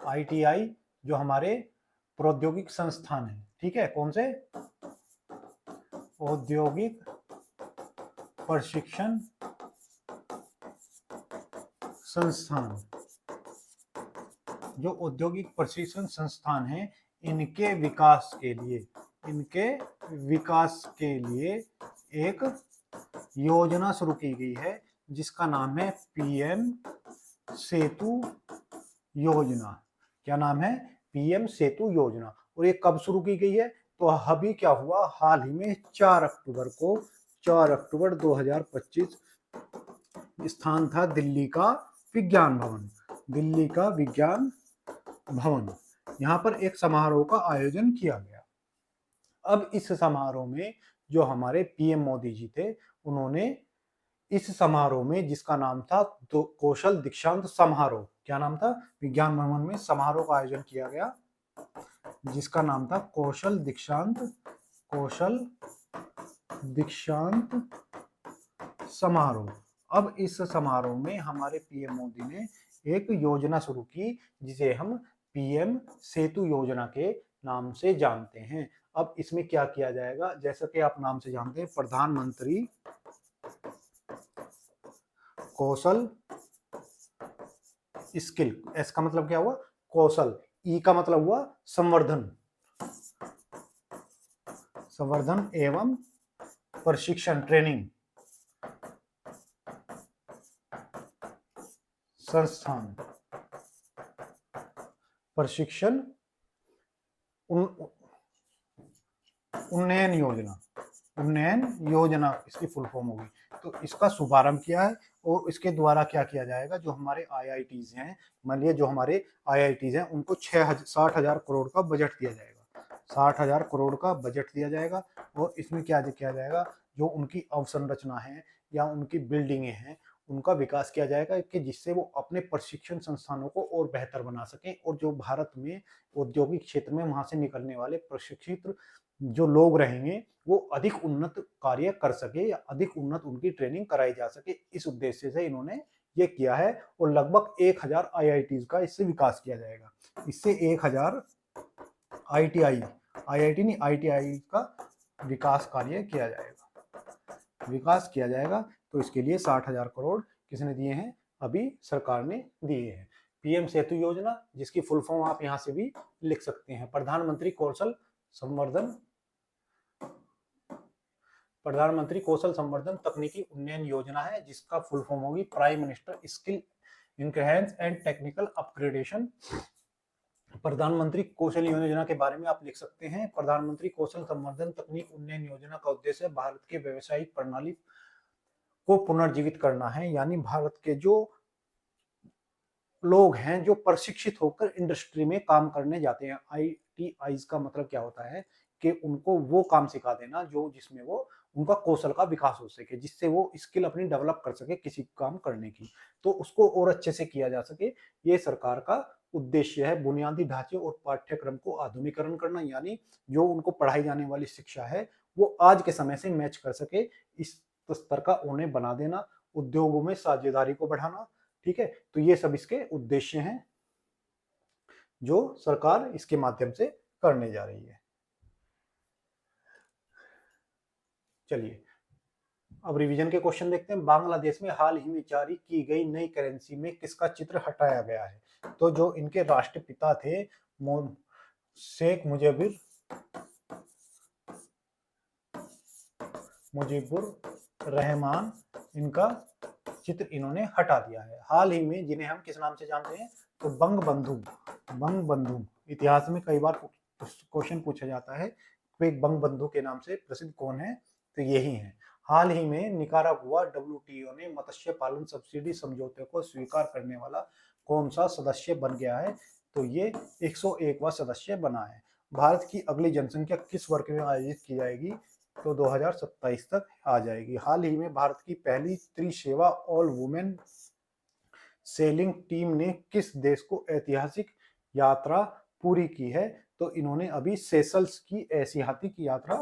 ITI जो हमारे प्रौद्योगिक संस्थान है, ठीक है, कौन से? औद्योगिक प्रशिक्षण संस्थान। जो औद्योगिक प्रशिक्षण संस्थान है, इनके विकास के लिए एक योजना शुरू की गई है, जिसका नाम है PM सेतु योजना। क्या नाम है? PM सेतु योजना। और ये कब शुरू की गई है? तो अभी क्या हुआ, हाल ही में 4 अक्टूबर 2025 स्थान था दिल्ली का विज्ञान भवन। यहाँ पर एक समारोह का आयोजन किया गया। अब इस समारोह में जो हमारे PM मोदी जी थे, उन्होंने इस समारोह में, जिसका नाम था कौशल दीक्षांत समारोह, क्या नाम था? विज्ञान भवन में समारोह का आयोजन किया गया, जिसका नाम था कौशल दीक्षांत समारोह। अब इस समारोह में हमारे PM मोदी ने एक योजना शुरू की, जिसे हम PM सेतु योजना के नाम से जानते हैं। अब इसमें क्या किया जाएगा? जैसा कि आप नाम से जानते हैं, प्रधानमंत्री कौशल स्किल, एस का मतलब क्या हुआ? कौशल, ई का मतलब हुआ संवर्धन एवं प्रशिक्षण, ट्रेनिंग संस्थान, प्रशिक्षण उन्नयन योजना इसकी फुल फॉर्म होगी। तो इसका शुभारंभ किया है, और इसके द्वारा क्या किया जाएगा, जो हमारे IITs हैं, मान लिया जो हमारे IITs हैं, उनको 60,000 करोड़ का बजट दिया जाएगा, 60,000 करोड़ का बजट दिया जाएगा। और इसमें क्या किया जाएगा, जो उनकी अवसंरचना है या उनकी बिल्डिंगें हैं, उनका विकास किया जाएगा, कि जिससे वो अपने प्रशिक्षण संस्थानों को और बेहतर बना सकें, और जो भारत में औद्योगिक क्षेत्र में वहां से निकलने वाले प्रशिक्षित जो लोग रहेंगे, वो अधिक उन्नत कार्य कर सके, या अधिक उन्नत उनकी ट्रेनिंग कराई जा सके। इस उद्देश्य से इन्होंने ये किया है, और लगभग 1000 IITs का इससे विकास किया जाएगा। इससे 1000 ITI नहीं, ITI का विकास किया जाएगा। तो इसके लिए 60,000 करोड़ किसने दिए हैं? अभी सरकार ने दिए हैं। PM सेतु योजना, जिसकी फुल फॉर्म आप यहां से भी लिख सकते हैं, प्रधानमंत्री कौशल संवर्धन तकनीकी उन्नयन योजना है, जिसका फुल फॉर्म होगी prime minister skill enhance and technical upgradation. प्रधानमंत्री कौशल योजना के बारे में आप लिख सकते हैं, प्रधानमंत्री कौशल संवर्धन तकनीक उन्नयन योजना का उद्देश्य भारत के व्यवसायिक प्रणाली को पुनर्जीवित करना है, यानी भारत के जो लोग हैं, जो प्रशिक्षित होकर इंडस्ट्री में काम करने जाते हैं, ITIs का मतलब क्या होता है, कि उनको वो काम सिखा देना जो जिसमें वो उनका कौशल का विकास हो सके, जिससे वो स्किल अपनी डेवलप कर सके किसी काम करने की, तो उसको और अच्छे से किया जा सके। ये सरकार का उद्देश्य है। बुनियादी ढांचे और पाठ्यक्रम को आधुनिकीकरण करना, यानी जो उनको पढ़ाई जाने वाली शिक्षा है, वो आज के समय से मैच कर सके, इस स्तर का उन्हें बना देना। उद्योगों में साझेदारी को बढ़ाना, ठीक है। तो ये सब इसके उद्देश्य हैं, जो सरकार इसके माध्यम से करने जा रही है। चलिए अब रिवीजन के क्वेश्चन देखते हैं। बांग्लादेश में हाल ही में जारी की गई नई करेंसी में किसका चित्र हटाया गया है? तो जो इनके राष्ट्रपिता थे शेख मुजीबुर रहमान, इनका चित्र इन्होंने हटा दिया है हाल ही में, जिन्हें हम किस नाम से जानते हैं? तो बंगबंधु। इतिहास में कई बार क्वेश्चन पूछा जाता है, तो एक बंगबंधु के नाम से प्रसिद्ध कौन है? तो यही है। हाल ही में निकारागुआ WTO ने मत्स्य पालन सब्सिडी समझौते को स्वीकार करने वाला कौन सा सदस्य बन गया है? तो ये 101वां सदस्य बना है। भारत की अगली जनसंख्या किस वर्ग में आयोजित की जाएगी? तो 2027 तक आ जाएगी। हाल ही में भारत की पहली त्रिसेवा ऑल वुमेन सेलिंग टीम ने किस देश को ऐतिहासिक यात्रा पूरी की है? तो इन्होंने अभी सेशल्स की ऐतिहासिक यात्रा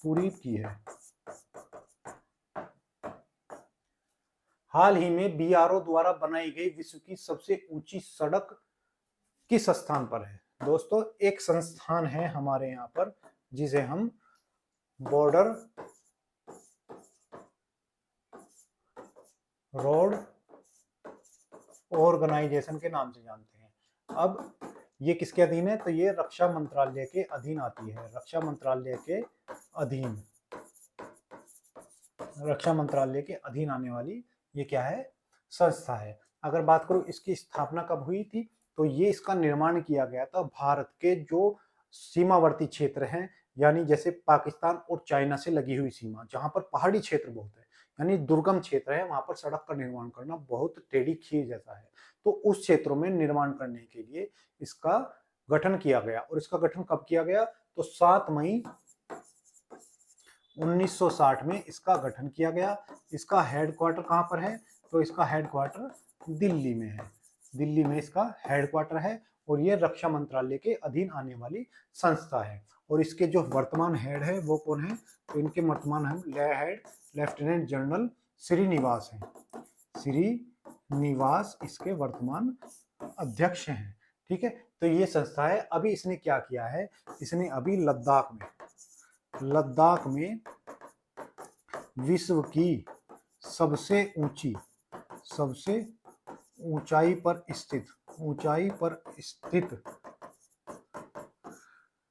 पूरी की है। हाल ही में बीआरओ द्वारा बनाई गई विश्व की सबसे ऊंची सड़क किस स्थान पर है? दोस्तों, एक संस्थान है हमारे यहाँ पर जिसे हम बॉर्डर रोड ऑर्गेनाइजेशन के नाम से जानते हैं। अब ये किसके अधीन है? तो ये रक्षा मंत्रालय के अधीन आती है। रक्षा मंत्रालय के अधीन आने वाली ये क्या है? संस्था है। अगर बात करूं इसकी स्थापना कब हुई थी, तो ये इसका निर्माण किया गया था भारत के जो सीमावर्ती क्षेत्र हैं, यानी जैसे पाकिस्तान और चाइना से लगी हुई सीमा, जहां पर पहाड़ी क्षेत्र बहुत है, यानी दुर्गम क्षेत्र है, वहां पर सड़क का निर्माण करना बहुत टेढ़ी खीर जैसा है। तो उस क्षेत्रों में निर्माण करने के लिए इसका गठन किया गया। और इसका गठन कब किया गया? तो 7 मई 1960 में इसका गठन किया गया। इसका हेडक्वार्टर कहां पर है? तो इसका हेडक्वार्टर दिल्ली में है। दिल्ली में इसका हेडक्वार्टर है और ये रक्षा मंत्रालय के अधीन आने वाली संस्था है। और इसके जो वर्तमान हेड है वो कौन है? तो इनके वर्तमान हेड लेफ्टिनेंट जनरल श्रीनिवास हैं। श्रीनिवास इसके वर्तमान अध्यक्ष हैं। ठीक है, तो ये संस्था है। अभी इसने क्या किया है? इसने अभी लद्दाख में विश्व की सबसे ऊंचाई पर स्थित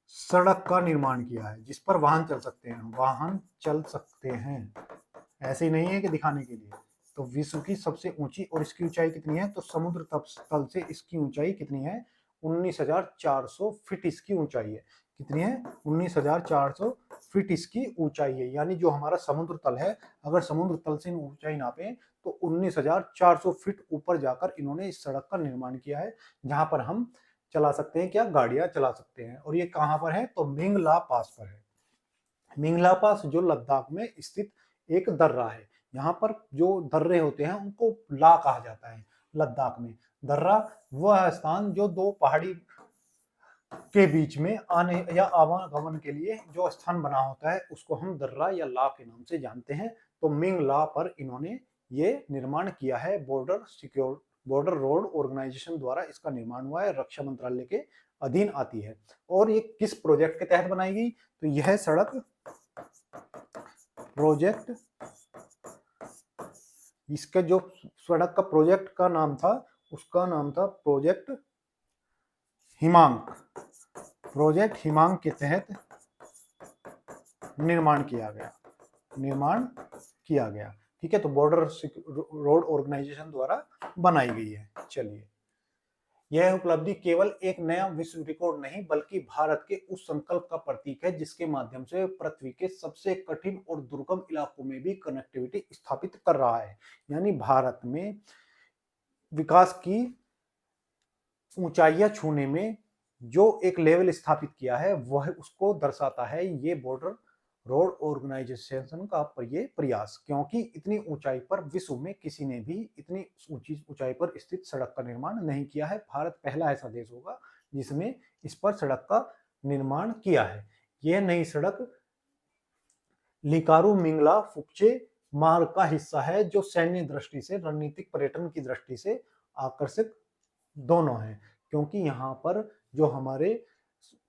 सड़क का निर्माण किया है, जिस पर वाहन चल सकते हैं। ऐसे ही नहीं है कि दिखाने के लिए। तो विश्व की सबसे ऊंची, और इसकी ऊंचाई कितनी है? तो समुद्र तल से इसकी ऊंचाई कितनी है? 19,400 फीट इसकी ऊंचाई है। कितनी है? 19,400 फीट इसकी ऊंचाई है। यानी जो हमारा समुद्र तल है, अगर समुद्र तल से ऊंचाई नापे तो 19,400 फीट ऊपर जाकर इन्होंने इस सड़क का निर्माण किया है, जहां पर हम चला सकते हैं, क्या गाड़ियां चला सकते हैं। और ये कहां पर है? तो मिंगला पास पर है। मिंगला पास जो लद्दाख में स्थित एक दर्रा है। यहाँ पर जो दर्रे होते हैं उनको ला कहा जाता है। लद्दाख में दर्रा वह स्थान जो दो पहाड़ी के बीच में आने या आवागमन के लिए जो स्थान बना होता है, उसको हम दर्रा या ला के नाम से जानते हैं। तो मिंग ला पर इन्होंने ये निर्माण किया है। बॉर्डर रोड ऑर्गेनाइजेशन द्वारा इसका निर्माण हुआ है, रक्षा मंत्रालय के अधीन आती है। और ये किस प्रोजेक्ट के तहत बनाई गई? तो यह सड़क प्रोजेक्ट, इसका जो सड़क का प्रोजेक्ट का नाम था, उसका नाम था प्रोजेक्ट हिमांक के तहत निर्माण किया गया। ठीक है, तो बॉर्डर रोड ऑर्गेनाइजेशन द्वारा बनाई गई है। चलिए, यह उपलब्धि केवल एक नया विश्व रिकॉर्ड नहीं बल्कि भारत के उस संकल्प का प्रतीक है जिसके माध्यम से पृथ्वी के सबसे कठिन और दुर्गम इलाकों में भी कनेक्टिविटी स्थापित कर रहा है। यानी भारत में विकास की ऊंचाइयां छूने में जो एक लेवल स्थापित किया है, वह उसको दर्शाता है ये बॉर्डर रोड ऑर्गेनाइजेशन का ये प्रयास। क्योंकि इतनी ऊंचाई पर विश्व में किसी ने भी इतनी ऊंचाई पर स्थित सड़क का निर्माण नहीं किया है। भारत पहला ऐसा देश होगा जिसने इस पर सड़क का निर्माण किया है। यह नई सड़क लिकारू मिंगला फुक्चे मार्ग का हिस्सा है, जो सैन्य दृष्टि से, रणनीतिक पर्यटन की दृष्टि से आकर्षक दोनों है। क्योंकि यहाँ पर जो हमारे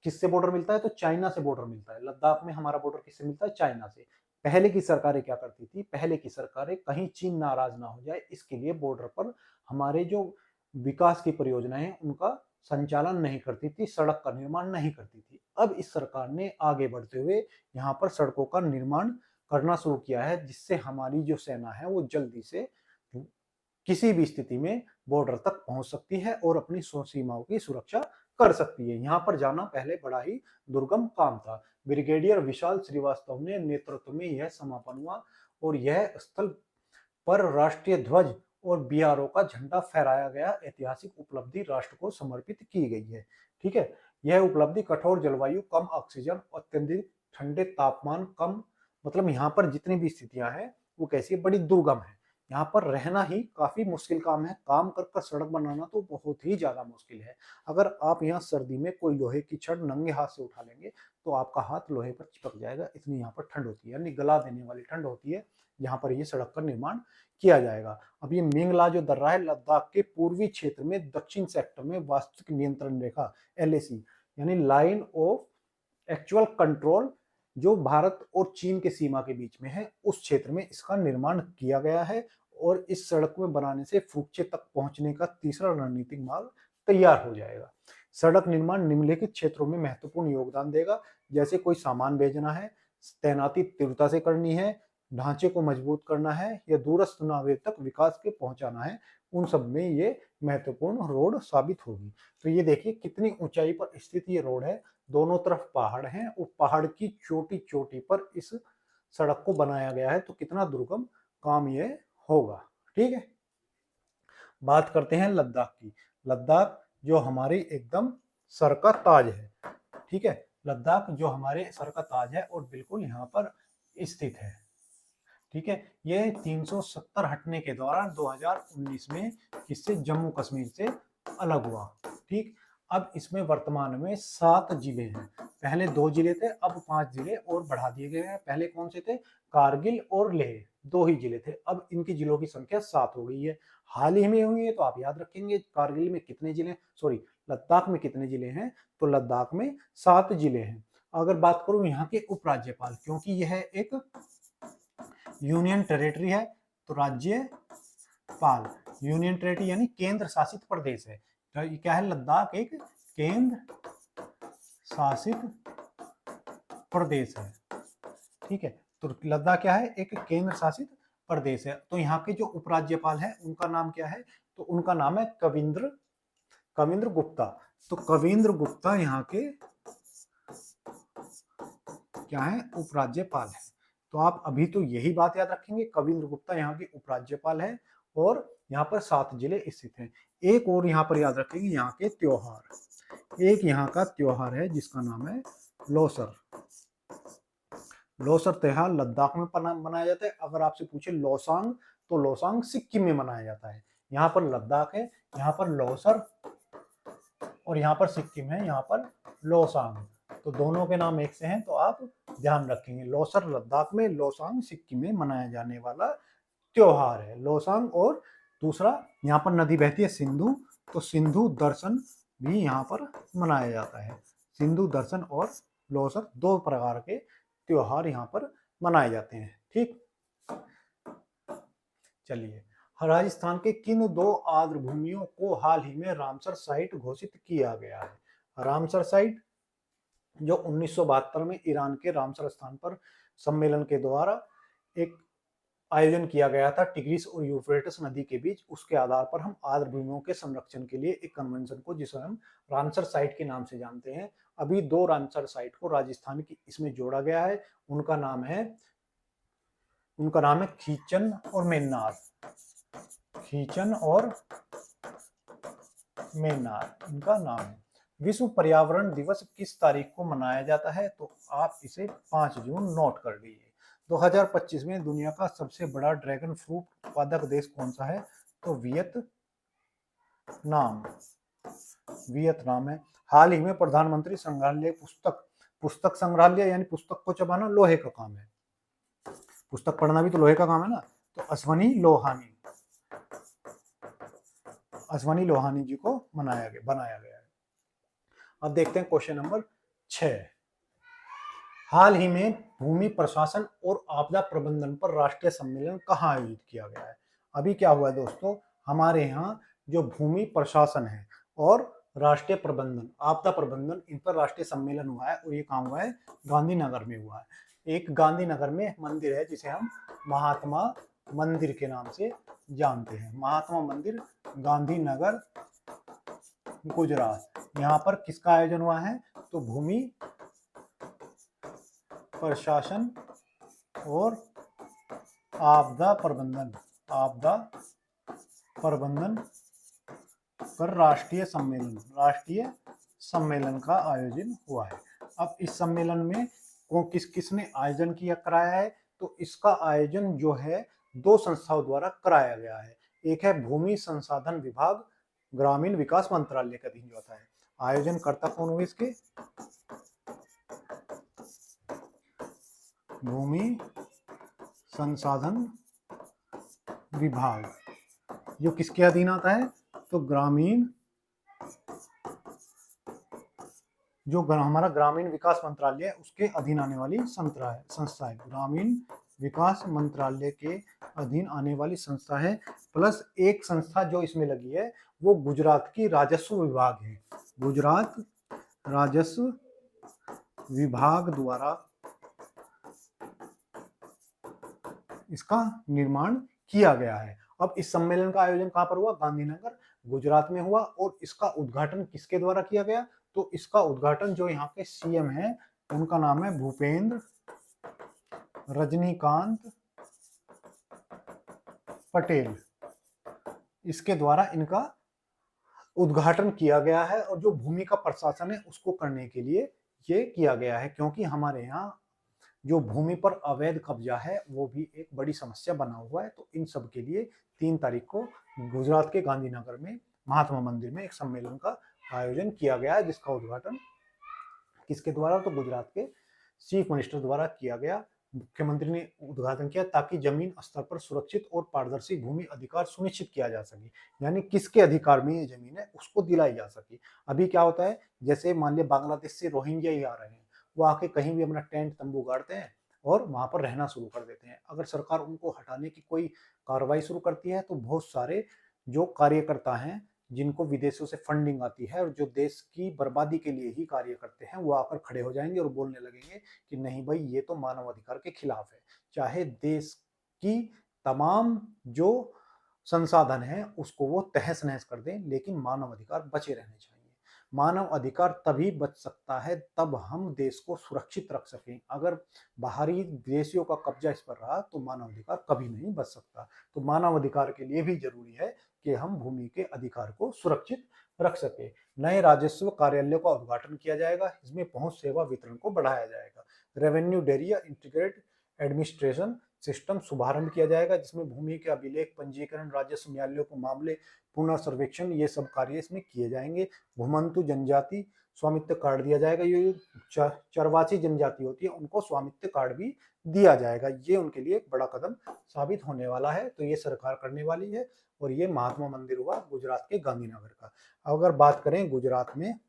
किससे बॉर्डर मिलता है? तो चाइना से बॉर्डर मिलता है। लद्दाख में हमारा बॉर्डर किससे मिलता है? चाइना से। पहले की सरकारें क्या करती थी? पहले की सरकारें कहीं चीन नाराज ना हो जाए इसके लिए बॉर्डर पर हमारे जो विकास की परियोजनाएं हैं उनका संचालन नहीं करती थी, सड़क का निर्माण नहीं करती थी। अब इस सरकार ने आगे बढ़ते हुए यहाँ पर सड़कों का निर्माण करना शुरू किया है, जिससे हमारी जो सेना है वो जल्दी से किसी भी स्थिति में बॉर्डर तक पहुंच सकती है और अपनी सीमाओं की सुरक्षा कर सकती है। यहाँ पर जाना पहले बड़ा ही दुर्गम काम था। ब्रिगेडियर विशाल श्रीवास्तव ने नेतृत्व में यह समापन हुआ और यह स्थल पर राष्ट्रीय ध्वज और बीआरओ का झंडा फहराया गया। ऐतिहासिक उपलब्धि राष्ट्र को समर्पित की गई है। ठीक है, यह उपलब्धि कठोर जलवायु, कम ऑक्सीजन, अत्यधिक ठंडे तापमान, कम, मतलब यहाँ पर जितनी भी स्थितियां हैं वो कैसी है? बड़ी दुर्गम है। यहाँ पर रहना ही काफी मुश्किल काम है। काम कर कर सड़क बनाना तो बहुत ही ज्यादा मुश्किल है। अगर आप यहाँ सर्दी में कोई लोहे की छड़ नंगे हाथ से उठा लेंगे तो आपका हाथ लोहे पर चिपक जाएगा, इतनी यहाँ पर ठंड होती है, यानी गला देने वाली ठंड होती है जहाँ पर ये सड़क का निर्माण किया जाएगा। अब ये मेंगला जो दर्रा है लद्दाख के पूर्वी क्षेत्र में दक्षिण सेक्टर में वास्तविक नियंत्रण रेखा LAC यानी लाइन ऑफ एक्चुअल कंट्रोल जो भारत और चीन के सीमा के बीच में है, उस क्षेत्र में इसका निर्माण किया गया है और इस सड़क में बनाने से फुकचे तक पहुंचने का तीसरा रणनीतिक मार्ग तैयार हो जाएगा। सड़क निर्माण निम्नलिखित क्षेत्रों में महत्वपूर्ण योगदान देगा, जैसे कोई सामान भेजना है, तैनाती तीव्रता से करनी है, ढांचे को मजबूत करना है या दूरस्थ नागरिक तक विकास के पहुंचाना है, उन सब में ये महत्वपूर्ण रोड साबित होगी। तो ये देखिए कितनी ऊंचाई पर स्थित ये रोड है, दोनों तरफ पहाड़ हैं और पहाड़ की चोटी चोटी पर इस सड़क को बनाया गया है, तो कितना दुर्गम काम ये होगा। ठीक है, बात करते हैं लद्दाख की। लद्दाख जो हमारे एकदम सर का ताज है। ठीक है, लद्दाख जो हमारे सर का ताज है और बिल्कुल यहाँ पर स्थित है। ठीक है, ये 370 हटने के दौरान 2019 में इससे जम्मू कश्मीर से अलग हुआ। ठीक, अब इसमें वर्तमान में 7 जिले हैं। पहले 2 जिले थे, अब 5 जिले और बढ़ा दिए गए हैं। पहले कौन से थे? कारगिल और लेह, 2 ही जिले थे, अब इनकी जिलों की संख्या 7 हो गई है। हाल ही में हुई है, तो आप याद रखेंगे कारगिल में कितने जिले, सॉरी लद्दाख में कितने जिले हैं, तो लद्दाख में 7 जिले हैं। अगर बात करूं यहाँ के उपराज्यपाल, क्योंकि यह एक यूनियन टेरिटरी है, तो राज्यपाल, यूनियन टेरिटरी यानी केंद्र शासित प्रदेश है। तो ये क्या है? लद्दाख एक केंद्र शासित प्रदेश है। ठीक है, तो लद्दाख क्या है? एक केंद्र शासित प्रदेश है। तो यहाँ के जो उपराज्यपाल है उनका नाम क्या है? तो उनका नाम है कविंद्र गुप्ता। तो कविंद्र गुप्ता यहाँ के क्या है? उपराज्यपाल है। तो आप अभी तो यही बात याद रखेंगे, कविंद्र गुप्ता यहाँ के उपराज्यपाल है और यहाँ पर 7 जिले स्थित हैं। एक और यहाँ पर याद रखेंगे, यहाँ के त्योहार। एक यहाँ का त्योहार है जिसका नाम है लोसर। लोसर त्योहार लद्दाख में मनाया जाता है। अगर आपसे पूछे लोसांग, तो लोसांग सिक्किम में मनाया जाता है। यहाँ पर लद्दाख है, यहाँ पर लोसर, और यहाँ पर सिक्किम है, यहाँ पर लोसांग। तो दोनों के नाम एक से हैं, तो आप ध्यान रखेंगे। लोसर लद्दाख में, लोसांग सिक्किम में मनाया जाने वाला त्योहार है, लोसांग। और दूसरा यहाँ पर नदी बहती है सिंधु, तो सिंधु दर्शन भी यहाँ पर मनाया जाता है। सिंधु दर्शन और लोसर 2 प्रकार के त्योहार यहाँ पर मनाए जाते हैं। ठीक, चलिए, राजस्थान के किन 2 आर्द्र भूमियों को हाल ही में रामसर साइट घोषित किया गया है? रामसर साइट जो 1972 में ईरान के रामसर स्थान पर सम्मेलन के द्वारा एक आयोजन किया गया था टिग्रिस और यूफ्रेटिस नदी के बीच, उसके आधार पर हम आर्द्र भूमियों के संरक्षण के लिए एक कन्वेंशन को, जिसे हम रामसर साइट के नाम से जानते हैं, अभी 2 रामसर साइट को राजस्थान की इसमें जोड़ा गया है। उनका नाम है खीचन और मेन्नार। खीचन और मेन्नार इनका नाम है। विश्व पर्यावरण दिवस किस तारीख को मनाया जाता है? तो आप इसे 5 जून नोट कर लीजिए। 2025 में दुनिया का सबसे बड़ा ड्रैगन फ्रूट उत्पादक देश कौन सा है? तो वियतनाम है। हाल ही में प्रधानमंत्री संग्रहालय पुस्तक संग्रहालय यानी पुस्तक को चबाना लोहे का काम है, पुस्तक पढ़ना भी तो लोहे का काम है ना। तो अश्वनी लोहानी जी को बनाया गया है। अब देखते हैं क्वेश्चन नंबर 6। हाल ही में भूमि प्रशासन और आपदा प्रबंधन पर राष्ट्रीय सम्मेलन कहाँ आयोजित किया गया है? अभी क्या हुआ है दोस्तों, हमारे यहाँ जो भूमि प्रशासन है और राष्ट्रीय प्रबंधन, आपदा प्रबंधन, इन पर राष्ट्रीय सम्मेलन हुआ है और ये काम हुआ है गांधीनगर में हुआ है। एक गांधीनगर में मंदिर है जिसे हम महात्मा मंदिर के नाम से जानते हैं। महात्मा मंदिर, गांधीनगर, गुजरात। यहाँ पर किसका आयोजन हुआ है? तो भूमि प्रशासन और आपदा प्रबंधन पर राष्ट्रीय सम्मेलन का आयोजन हुआ है। अब इस सम्मेलन में किसने आयोजन कराया है? तो इसका आयोजन जो है दो संस्थाओं द्वारा कराया गया है। एक है भूमि संसाधन विभाग, ग्रामीण विकास मंत्रालय के अधीन जो आता है। आयोजनकर्ता कौन हुए इसके? भूमि संसाधन विभाग, जो किसके अधीन आता है? तो ग्रामीण, जो हमारा ग्रामीण विकास मंत्रालय है उसके अधीन आने वाली संस्था है। ग्रामीण विकास मंत्रालय के अधीन आने वाली संस्था है। प्लस एक संस्था जो इसमें लगी है वो गुजरात की राजस्व विभाग है। गुजरात राजस्व विभाग द्वारा इसका निर्माण किया गया है। अब इस सम्मेलन का आयोजन कहां पर हुआ? गांधीनगर, गुजरात में हुआ। और इसका उद्घाटन किसके द्वारा किया गया? तो इसका उद्घाटन जो यहाँ के सीएम है उनका नाम है भूपेंद्र रजनीकांत पटेल, इसके द्वारा इनका उद्घाटन किया गया है। और जो भूमि का प्रशासन है उसको करने के लिए ये किया गया है, क्योंकि हमारे यहाँ जो भूमि पर अवैध कब्जा है वो भी एक बड़ी समस्या बना हुआ है। तो इन सब के लिए 3 तारीख को गुजरात के गांधीनगर में महात्मा मंदिर में एक सम्मेलन का आयोजन किया गया है, जिसका उद्घाटन किसके द्वारा? तो गुजरात के चीफ मिनिस्टर द्वारा किया गया। मुख्यमंत्री ने उद्घाटन किया ताकि जमीन स्तर पर सुरक्षित और पारदर्शी भूमि अधिकार सुनिश्चित किया जा सके, यानी किसके अधिकार में ये जमीन है उसको दिलाई जा सके। अभी क्या होता है, जैसे मान लिया बांग्लादेश से रोहिंग्या ही आ रहे हैं, वो आके कहीं भी अपना टेंट तंबू गाड़ते हैं और वहां पर रहना शुरू कर देते हैं। अगर सरकार उनको हटाने की कोई कार्रवाई शुरू करती है तो बहुत सारे जो कार्यकर्ता हैं जिनको विदेशों से फंडिंग आती है और जो देश की बर्बादी के लिए ही कार्य करते हैं, वो आकर खड़े हो जाएंगे और बोलने लगेंगे कि नहीं भाई ये तो मानव अधिकार के खिलाफ है। चाहे देश की तमाम जो संसाधन है उसको वो तहस नहस कर दें, लेकिन मानव अधिकार बचे रहने चाहिए। मानव अधिकार तभी बच सकता है तब हम देश को सुरक्षित रख सकें। अगर बाहरी देशियों का कब्जा इस पर रहा तो मानव अधिकार कभी नहीं बच सकता। तो मानव अधिकार के लिए भी जरूरी है कि हम भूमि के अधिकार को सुरक्षित रख सके। नए राजस्व कार्यालय का उद्घाटन किया जाएगा, इसमें पहुंच सेवा वितरण को बढ़ाया जाएगा। रेवेन्यू डेयरी या इंटीग्रेटेड एडमिनिस्ट्रेशन सिस्टम शुभारंभ किया जाएगा, जिसमें भूमि के अभिलेख, पंजीकरण, राजस्व न्यायालयों को मामले, पुनर्सर्वेक्षण, ये सब कार्य इसमें किए जाएंगे। भूमंतु जनजाति स्वामित्व कार्ड दिया जाएगा। ये चरवाची जनजाति होती है उनको स्वामित्व कार्ड भी दिया जाएगा। ये उनके लिए एक बड़ा कदम साबित होने वाला है। तो ये सरकार करने वाली है। और ये महात्मा मंदिर हुआ गुजरात के गांधीनगर का। अगर बात करें गुजरात में,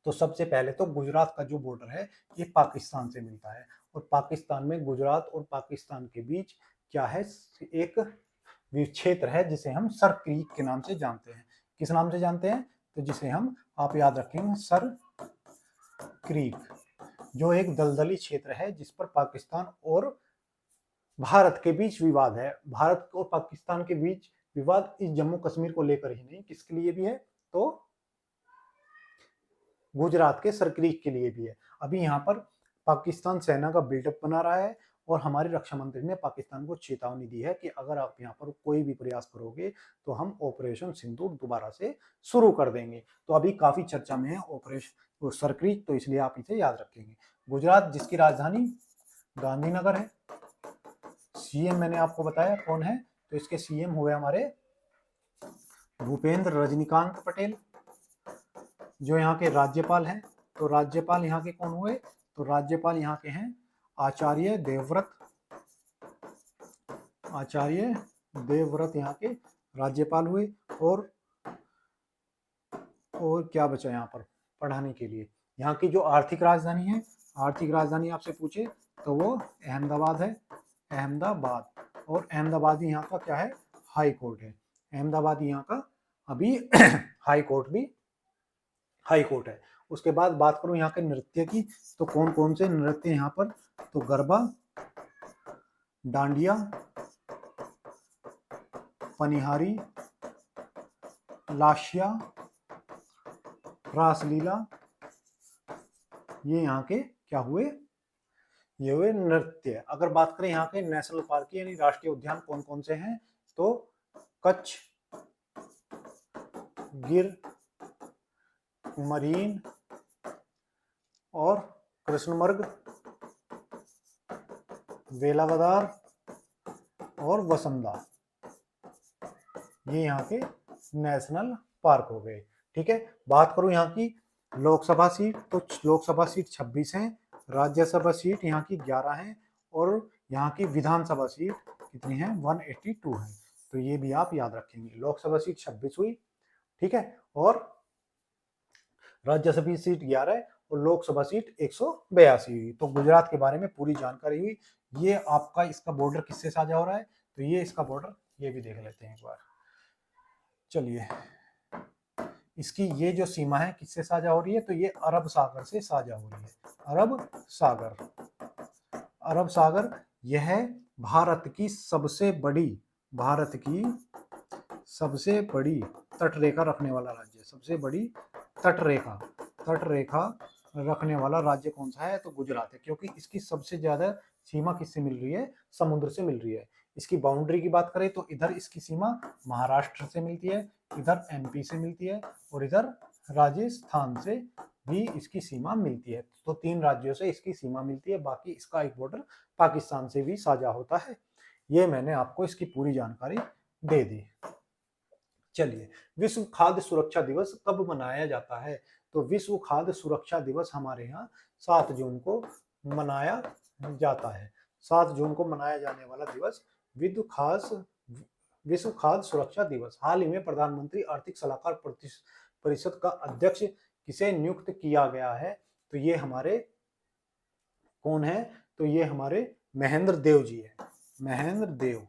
तो सबसे पहले तो गुजरात का जो बॉर्डर है ये पाकिस्तान से मिलता है। और पाकिस्तान में गुजरात और पाकिस्तान के बीच क्या है, एक क्षेत्र है जिसे हम सर क्रीक के नाम से जानते हैं। किस नाम से जानते हैं? तो जिसे हम, आप याद रखेंगे, सर क्रीक, जो एक दलदली क्षेत्र है जिस पर पाकिस्तान और भारत के बीच विवाद है। भारत और पाकिस्तान के बीच विवाद इस जम्मू कश्मीर को लेकर ही नहीं, किसके लिए भी है? तो गुजरात के सरक्रीक के लिए भी है। अभी यहाँ पर पाकिस्तान सेना का बिल्डअप बना रहा है और हमारे रक्षा मंत्री ने पाकिस्तान को चेतावनी दी है कि अगर आप यहाँ पर कोई भी प्रयास करोगे तो हम ऑपरेशन सिंदूर दोबारा से शुरू कर देंगे। तो अभी काफी चर्चा में है ऑपरेशन सरक्रीक, तो इसलिए आप इसे याद रखेंगे। गुजरात जिसकी राजधानी गांधीनगर है। सीएम मैंने आपको बताया कौन है, तो इसके सीएम हुए हमारे भूपेंद्र रजनीकांत पटेल, जो यहाँ के राज्यपाल हैं। तो राज्यपाल यहाँ के कौन हुए? तो राज्यपाल यहाँ के हैं आचार्य देवव्रत। आचार्य देवव्रत यहाँ के राज्यपाल हुए। और क्या बचा यहाँ पर पढ़ाने के लिए? यहाँ की जो आर्थिक राजधानी है, आर्थिक राजधानी आपसे पूछे तो वो अहमदाबाद है। अहमदाबाद। और अहमदाबाद ही यहाँ का क्या है? हाई कोर्ट है। अहमदाबाद यहाँ का अभी हाई कोर्ट भी हाई कोर्ट है। उसके बाद बात करूं यहाँ के नृत्य की, तो कौन कौन से नृत्य यहाँ पर? तो गरबा, डांडिया, पनिहारी, लाशिया, रासलीला, ये यहाँ के क्या हुए? ये हुए नृत्य। अगर बात करें यहाँ के नेशनल पार्क यानी राष्ट्रीय उद्यान कौन कौन से हैं, तो कच्छ, गिर, मरीन और कृष्णमर्ग, वेलावदार और वसंदा, ये यहाँ के नेशनल पार्क हो गए। ठीक है, बात करूं यहाँ की लोकसभा सीट, तो लोकसभा सीट 26 हैं, राज्यसभा सीट यहाँ की 11 हैं, और यहाँ की विधानसभा सीट कितनी है, 182 है। तो ये भी आप याद रखेंगे, लोकसभा सीट 26 हुई, ठीक है, और राज्यसभा सीट 11 है, और लोकसभा सीट 182 हुई। तो गुजरात के बारे में पूरी जानकारी हुई। ये आपका इसका बॉर्डर किससे साझा हो रहा है, तो ये इसका बॉर्डर, ये भी देख लेते हैं एक बार। चलिए, इसकी ये जो सीमा है किससे साझा हो रही है, तो ये अरब सागर से साझा हो रही है। अरब सागर, अरब सागर यह भारत की सबसे बड़ी तटरेखा रखने वाला राज्य है। सबसे बड़ी तटरेखा रखने वाला राज्य कौन सा है, तो गुजरात है, क्योंकि इसकी सबसे ज्यादा सीमा किससे मिल रही है, समुद्र से मिल रही है। इसकी बाउंड्री की बात करें तो इधर इसकी सीमा महाराष्ट्र से मिलती है, इधर एमपी से मिलती है, और इधर राजस्थान से भी इसकी सीमा मिलती है। तो 3 राज्यों से इसकी सीमा मिलती है, बाकी इसका एक बॉर्डर पाकिस्तान से भी साझा होता है। ये मैंने आपको इसकी पूरी जानकारी दे दी। चलिए, विश्व खाद्य सुरक्षा दिवस कब मनाया जाता है, तो विश्व खाद्य सुरक्षा दिवस हमारे यहाँ 7 जून को मनाया जाता है। 7 जून को मनाया जाने वाला दिवस विश्व खाद्य सुरक्षा दिवस। हाल ही में प्रधानमंत्री आर्थिक सलाहकार परिषद का अध्यक्ष किसे नियुक्त किया गया है, तो ये हमारे कौन है, तो ये हमारे महेंद्र देव जी है, महेंद्र देव।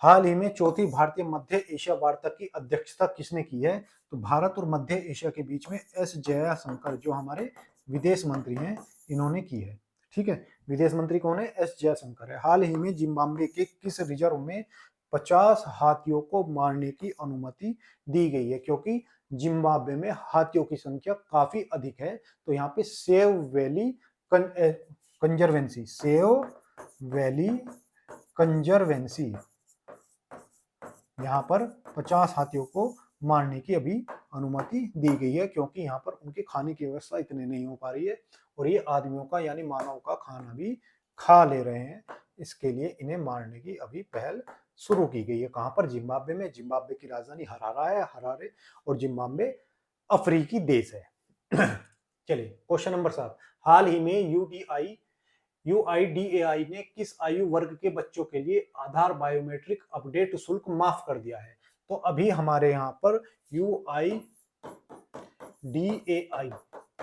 हाल ही में चौथी भारतीय मध्य एशिया वार्ता की अध्यक्षता किसने की है, तो भारत और मध्य एशिया के बीच में एस जयशंकर, जो हमारे विदेश मंत्री हैं, इन्होंने की है। ठीक है, विदेश मंत्री कौन है, एस जयशंकर है। हाल ही में जिम्बाब्वे के किस रिजर्व में 50 हाथियों को मारने की अनुमति दी गई है, क्योंकि जिम्बाब्वे में हाथियों की संख्या काफी अधिक है। तो यहाँ पे save valley conservancy, save valley conservancy, यहाँ पर 50 हाथियों को मारने की अभी अनुमति दी गई है, क्योंकि यहाँ पर उनके खाने की व्यवस्था इतने नहीं हो पा रही है, और ये आदमियों का यानी मानव का खाना भी खा ले रहे हैं। इसके लिए इन्हें मारने की अभी पहल शुरू की गई है। कहाँ पर, जिम्बाब्वे में। जिम्बाब्वे की राजधानी हरारा है, हरारे, और जिम्बाब्वे अफ्रीकी देश है। चलिए, क्वेश्चन नंबर 7। हाल ही में UIDAI ने किस आयु वर्ग के बच्चों के लिए आधार बायोमेट्रिक अपडेट शुल्क माफ कर दिया है, तो अभी हमारे यहाँ पर UIDAI,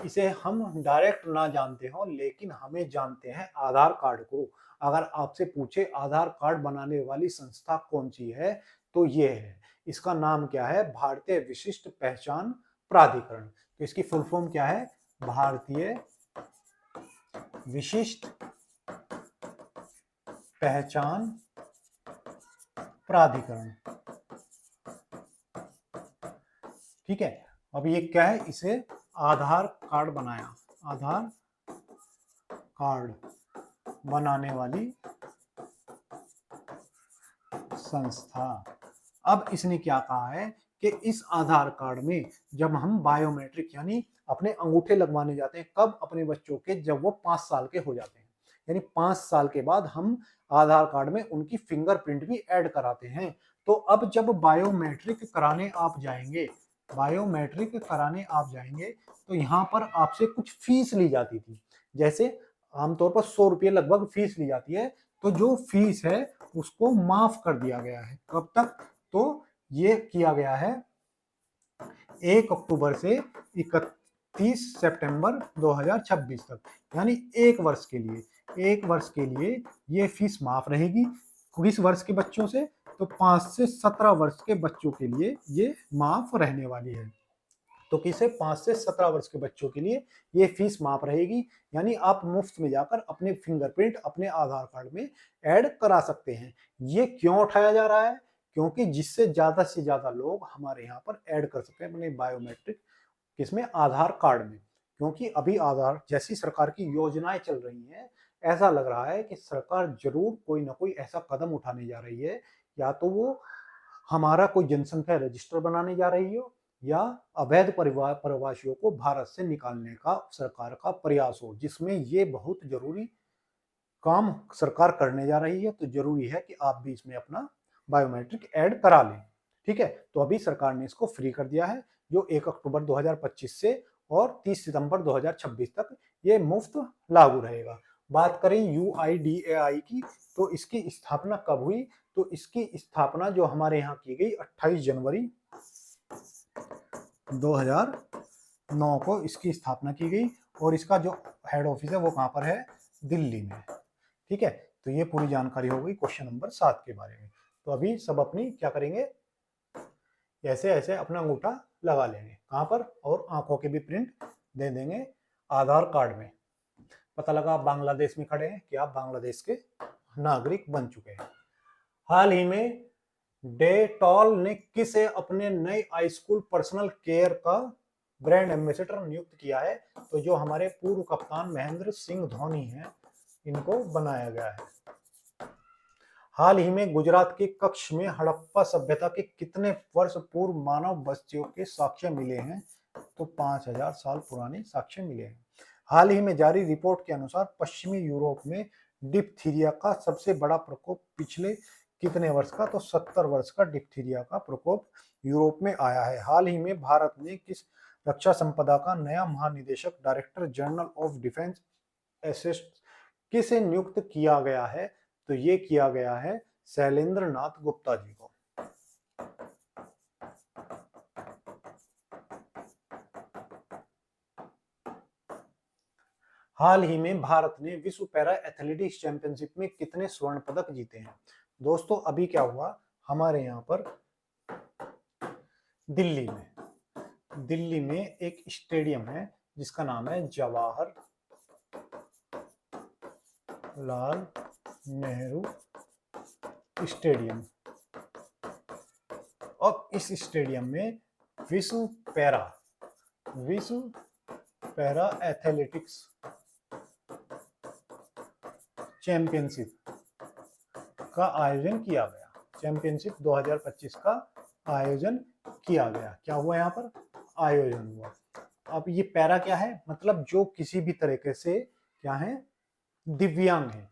इसे हम डायरेक्ट ना जानते हो, लेकिन हमें जानते हैं आधार कार्ड को। अगर आपसे पूछे आधार कार्ड बनाने वाली संस्था कौन सी है, तो ये है, इसका नाम क्या है, भारतीय विशिष्ट पहचान प्राधिकरण। तो इसकी फुल फॉर्म क्या है, भारतीय विशिष्ट पहचान प्राधिकरण। ठीक है, अब ये क्या है, इसे आधार कार्ड बनाया, आधार कार्ड बनाने वाली संस्था। अब इसने क्या कहा है कि इस आधार कार्ड में जब हम बायोमेट्रिक यानी अपने अंगूठे लगवाने जाते हैं, कब, अपने बच्चों के जब वो 5 साल के हो जाते हैं, यानी 5 साल के बाद हम आधार कार्ड में उनकी फिंगरप्रिंट भी ऐड कराते हैं। तो अब जब बायोमेट्रिक कराने आप जाएंगे, तो यहाँ पर आपसे कुछ फीस ली जाती थी, जैसे आमतौर पर 100 रुपये लगभग फीस ली जाती है। तो जो फीस है उसको माफ कर दिया गया है। कब तक, तो ये किया गया है 1 अक्टूबर से 31 सितंबर 2026 तक, यानी 1 वर्ष के लिए, 1 वर्ष के लिए ये फीस माफ रहेगी। 20 वर्ष के बच्चों से, तो 5 से 17 वर्ष के बच्चों के लिए ये माफ रहने वाली है। तो किसे, 5 से 17 वर्ष के बच्चों के लिए ये फीस माफ रहेगी, यानी आप मुफ्त में जाकर अपने फिंगरप्रिंट अपने आधार कार्ड में ऐड करा सकते हैं। ये क्यों उठाया जा रहा है, क्योंकि जिससे ज्यादा से ज्यादा लोग हमारे यहाँ पर ऐड कर सकते हैं अपने बायोमेट्रिक किसमें, आधार कार्ड में। क्योंकि अभी आधार जैसी सरकार की योजनाएं चल रही हैं, ऐसा लग रहा है कि सरकार जरूर कोई ना कोई ऐसा कदम उठाने जा रही है, या तो वो हमारा कोई जनसंख्या रजिस्टर बनाने जा रही हो, या अवैध प्रवासियों को भारत से निकालने का सरकार का प्रयास हो, जिसमें ये बहुत जरूरी काम सरकार करने जा रही है, तो जरूरी है कि आप भी इसमें अपना बायोमेट्रिक ऐड करा लें। ठीक है, तो अभी सरकार ने इसको फ्री कर दिया है, जो 1 अक्टूबर 2025 से और 30 सितंबर 2026 तक ये मुफ्त लागू रहेगा। बात करें UIDAI की, तो इसकी स्थापना कब हुई? तो इसकी स्थापना जो हमारे यहाँ की गई 28 जनवरी 2009 को इसकी स्थापना की गई, और इसका जो हेड ऑफिस है वो कहाँ पर है? दिल्ली में। ठीक है, तो ये पूरी जानकारी हो गई क्वेश्चन नंबर 7 के बारे में। तो अभी सब अपनी क्या करेंगे, ऐसे ऐसे अपना अंगूठा लगा लेंगे, कहाँ पर? और आंखों के भी प्रिंट दे देंगे आधार कार्ड में। पता लगा आप बांग्लादेश में खड़े हैं कि आप बांग्लादेश के नागरिक बन चुके हैं। हाल ही में डेटॉल ने किसे अपने नए हाई स्कूल पर्सनल केयर का ब्रांड एम्बेसडर नियुक्त किया है? तो जो हमारे पूर्व कप्तान महेंद्र सिंह धोनी हैं, इनको बनाया गया है। हाल ही में गुजरात के कच्छ में हड़प्पा सभ्यता के कितने वर्ष पूर्व मानव बस्तियों के साक्ष्य मिले हैं? तो 5000 साल पुराने साक्ष्य मिले हैं। हाल ही में जारी रिपोर्ट के अनुसार पश्चिमी यूरोप में डिप्थीरिया का सबसे बड़ा प्रकोप पिछले कितने वर्ष का? तो 70 वर्ष का डिप्थीरिया का प्रकोप यूरोप में आया है। हाल ही में भारत ने किस रक्षा संपदा का नया महानिदेशक director general of defence assets किसे नियुक्त किया गया है? तो ये किया गया है शैलेंद्र नाथ गुप्ता जी को। हाल ही में भारत ने विश्व पैरा एथलेटिक्स चैंपियनशिप में कितने स्वर्ण पदक जीते हैं? दोस्तों अभी क्या हुआ, हमारे यहाँ पर दिल्ली में एक स्टेडियम है जिसका नाम है जवाहर लाल नेहरू स्टेडियम, और इस स्टेडियम में विश्व पैरा एथलेटिक्स चैंपियनशिप का आयोजन किया गया। चैंपियनशिप 2025 का आयोजन किया गया। क्या हुआ यहाँ पर? आयोजन हुआ। अब ये पैरा क्या है? मतलब जो किसी भी तरीके से क्या है, दिव्यांग है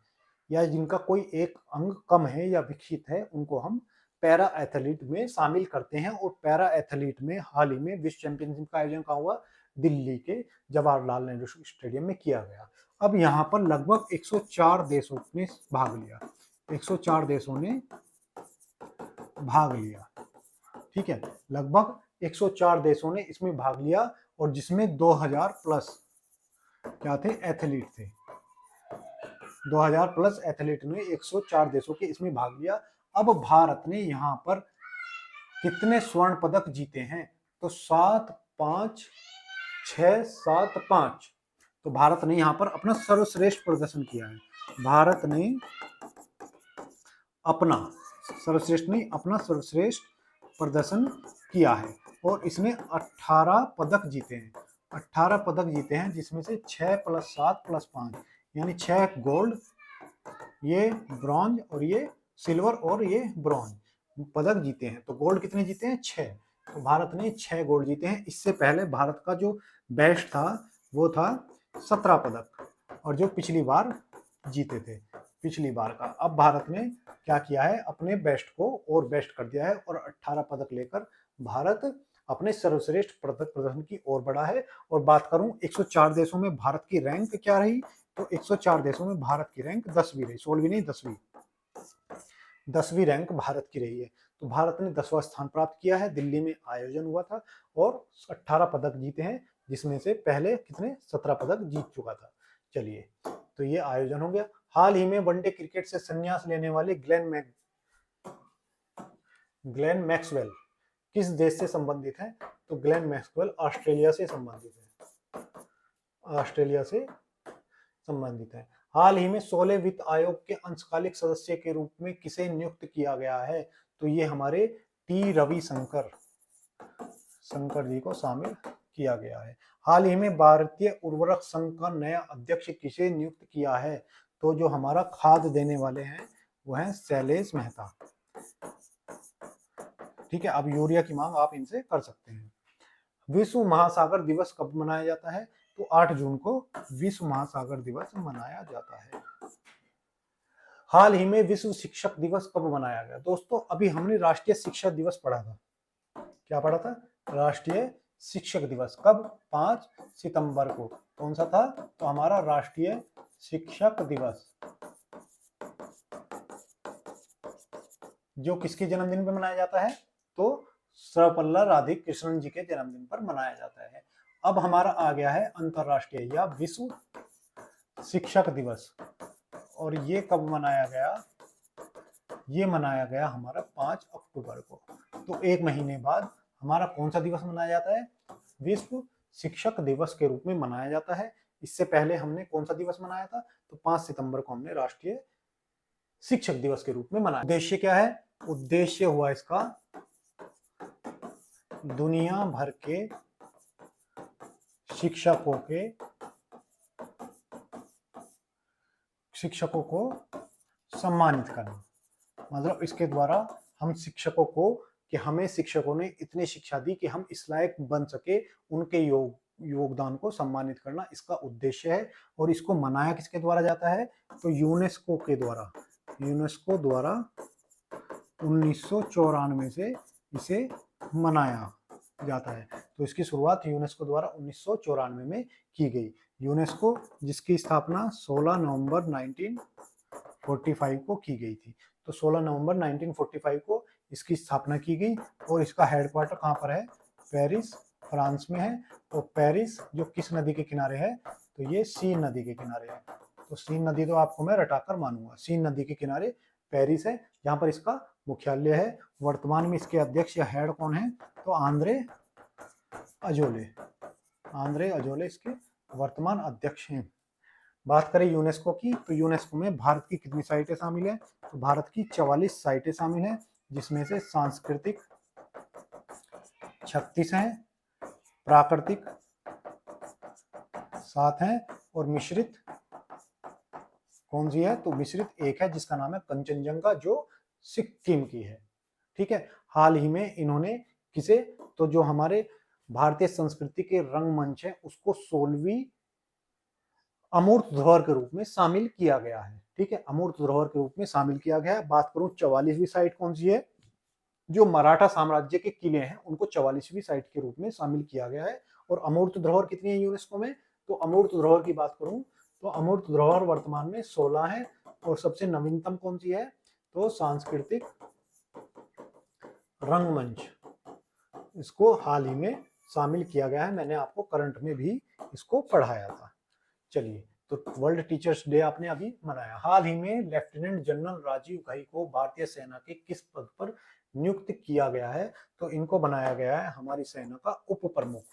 या जिनका कोई एक अंग कम है या विकसित है, उनको हम पैरा एथलीट में शामिल करते हैं। और पैरा एथलीट में हाल ही में विश्व चैंपियनशिप का आयोजन कहाँ हुआ? दिल्ली के जवाहरलाल नेहरू स्टेडियम में किया गया। अब यहाँ पर लगभग 104 देशों ने भाग लिया। 104 देशों ने भाग लिया। ठीक है, लगभग 104 देशों ने इसमें भाग लिया, और जिसमें 2000 प्लस क्या थे? एथलीट थे। 2000 प्लस एथलीट ने 104 देशों के इसमें भाग लिया। अब भारत ने यहाँ पर कितने स्वर्ण पदक जीते हैं? तो 7, 5, 6, 7, 5। तो भारत ने यहाँ पर अपना सर्वश्रेष्ठ प्रदर्शन किया है। भारत ने अपना सर्वश्रेष्ठ प्रदर्शन किया है, और इसने 18 पदक जीते हैं। 18 पदक जीते हैं, जिसमें से 6 + 7 + 5 यानी 6 गोल्ड, ये ब्रॉन्ज, और ये सिल्वर, और ये ब्रॉन्ज पदक जीते हैं। तो गोल्ड कितने जीते हैं? 6। तो भारत ने 6 गोल्ड जीते हैं। इससे पहले भारत का जो बेस्ट था वो था 17 पदक, और जो पिछली बार जीते थे पिछली बार का। अब भारत ने क्या किया है? अपने बेस्ट को और बेस्ट कर दिया है, और 18 पदक लेकर भारत अपने सर्वश्रेष्ठ पदक प्रदर्शन की ओर बढ़ा है। और बात करूं 104 देशों में भारत की रैंक क्या रही? तो 104 देशों में भारत की रैंक 10वीं रही, 16वीं नहीं, 10वीं रैंक भारत की रही है। तो भारत ने 10वां स्थान प्राप्त किया है। दिल्ली में आयोजन हुआ था, और 18 पदक जीते हैं, जिसमें से पहले कितने? 17 पदक जीत चुका था। चलिए, तो ये आयोजन हो गया। हाल ही में वनडे क्रिकेट से संन्यास लेने वाले ग्लेन मैक्सवेल किस देश से संबंधित है? तो ग्लेन मैक्सवेल ऑस्ट्रेलिया से संबंधित है। हाल ही में 16 वित्त आयोग के अंशकालिक सदस्य के रूप में किसे नियुक्त किया गया है? तो ये हमारे टी रविशंकर जी को शामिल किया गया है। हाल ही में भारतीय उर्वरक संघ का नया अध्यक्ष किसे नियुक्त किया है? तो जो हमारा खाद देने वाले हैं वो हैं शैलेश मेहता। ठीक है, अब यूरिया की मांग आप इनसे कर सकते हैं। विश्व महासागर दिवस कब मनाया जाता है? तो 8 जून को विश्व महासागर दिवस मनाया जाता है। हाल ही में विश्व शिक्षक दिवस कब मनाया गया? दोस्तों अभी हमने राष्ट्रीय शिक्षक दिवस पढ़ा था। क्या पढ़ा था? राष्ट्रीय शिक्षक दिवस कब? 5 सितंबर को। कौन सा था? तो हमारा राष्ट्रीय शिक्षक दिवस, जो किसके जन्मदिन पर मनाया जाता है? तो सर्वपल्ली राधाकृष्णन जी के जन्मदिन पर मनाया जाता है। अब हमारा आ गया है अंतरराष्ट्रीय या विश्व शिक्षक दिवस, और ये कब मनाया गया? ये मनाया गया हमारा 5 अक्टूबर को। तो एक महीने बाद हमारा कौन सा दिवस मनाया जाता है? विश्व शिक्षक दिवस के रूप में मनाया जाता है। इससे पहले हमने कौन सा दिवस मनाया था? तो 5 सितंबर को हमने राष्ट्रीय शिक्षक दिवस के रूप में मनाया। उद्देश्य क्या है? उद्देश्य हुआ इसका दुनिया भर के शिक्षकों को सम्मानित करना। मतलब इसके द्वारा हम शिक्षकों को, कि हमें शिक्षकों ने इतनी शिक्षा दी कि हम इस लायक बन सके, उनके योगदान को सम्मानित करना इसका उद्देश्य है। और इसको मनाया किसके द्वारा जाता है? तो यूनेस्को द्वारा 1994 से इसे मनाया जाता है। तो इसकी शुरुआत यूनेस्को द्वारा 1994 में की गई। यूनेस्को जिसकी स्थापना 16 नवंबर 1945 को की गई थी। तो 16 नवंबर 1945 को इसकी स्थापना की गई, और इसका हेडक्वार्टर कहाँ पर है? पेरिस, फ्रांस में है। तो पेरिस जो किस नदी के किनारे है? तो ये सीन नदी के किनारे है। तो सीन नदी तो आपको मैं रटाकर मानूंगा। सीन नदी के किनारे पेरिस है, जहाँ पर इसका मुख्यालय है। वर्तमान में इसके अध्यक्ष या हेड कौन है? तो आंद्रे अजोले इसके वर्तमान अध्यक्ष हैं। बात करें यूनेस्को की, तो यूनेस्को में भारत की कितनी साइटें शामिल है? तो भारत की 44 साइटें शामिल हैं, जिसमें से सांस्कृतिक 36 हैं, प्राकृतिक 7 हैं, और मिश्रित कौन सी है? तो मिश्रित एक है, जिसका नाम है कंचनजंगा, जो सिक्किम की है। ठीक है। हाल ही में इन्होंने किसे? तो जो हमारे भारतीय संस्कृति के रंगमंच है उसको 16वीं अमूर्त धरोहर के रूप में शामिल किया गया है। ठीक है, अमूर्त धरोहर के रूप में शामिल किया गया है। बात करूं 44वीं साइट कौन सी है? जो मराठा साम्राज्य के किले हैं उनको 44वीं साइट के रूप में शामिल किया गया है। और अमूर्त धरोहर कितनी है यूनेस्को में? तो अमूर्त धरोहर की बात करूं तो अमूर्त धरोहर वर्तमान में 16 है। और सबसे नवीनतम कौन सी है? तो सांस्कृतिक रंगमंच, इसको हाल ही में शामिल किया गया है। मैंने आपको करंट में भी इसको पढ़ाया था। चलिए, तो वर्ल्ड टीचर्स डे आपने अभी मनाया। हाल ही में लेफ्टिनेंट जनरल राजीव घई को भारतीय सेना के किस पद पर नियुक्त किया गया है? तो इनको बनाया गया है हमारी सेना का उप प्रमुख।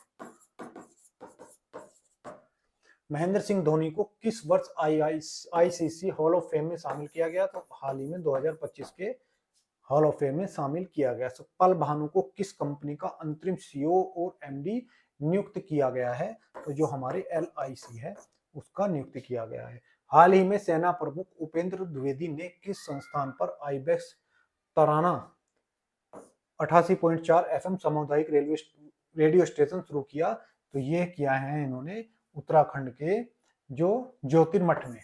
महेंद्र सिंह धोनी को किस वर्ष आईसीसी हॉल ऑफ फेम में शामिल किया गया? तो हाल ही में 2025 के हॉल ऑफ फेम में शामिल किया गया। सतपाल भानु को किस कंपनी का अंतरिम सीईओ और एमडी नियुक्त किया गया है? तो जो हमारे LIC है उसका नियुक्त किया गया है। हाल ही में सेना प्रमुख उपेंद्र द्विवेदी ने किस संस्थान पर आईबेक्स तराना 88.4 FM सामुदायिक रेडियो स्टेशन शुरू किया? तो ये किया है इन्होंने उत्तराखंड के जो ज्योतिर्मठ में।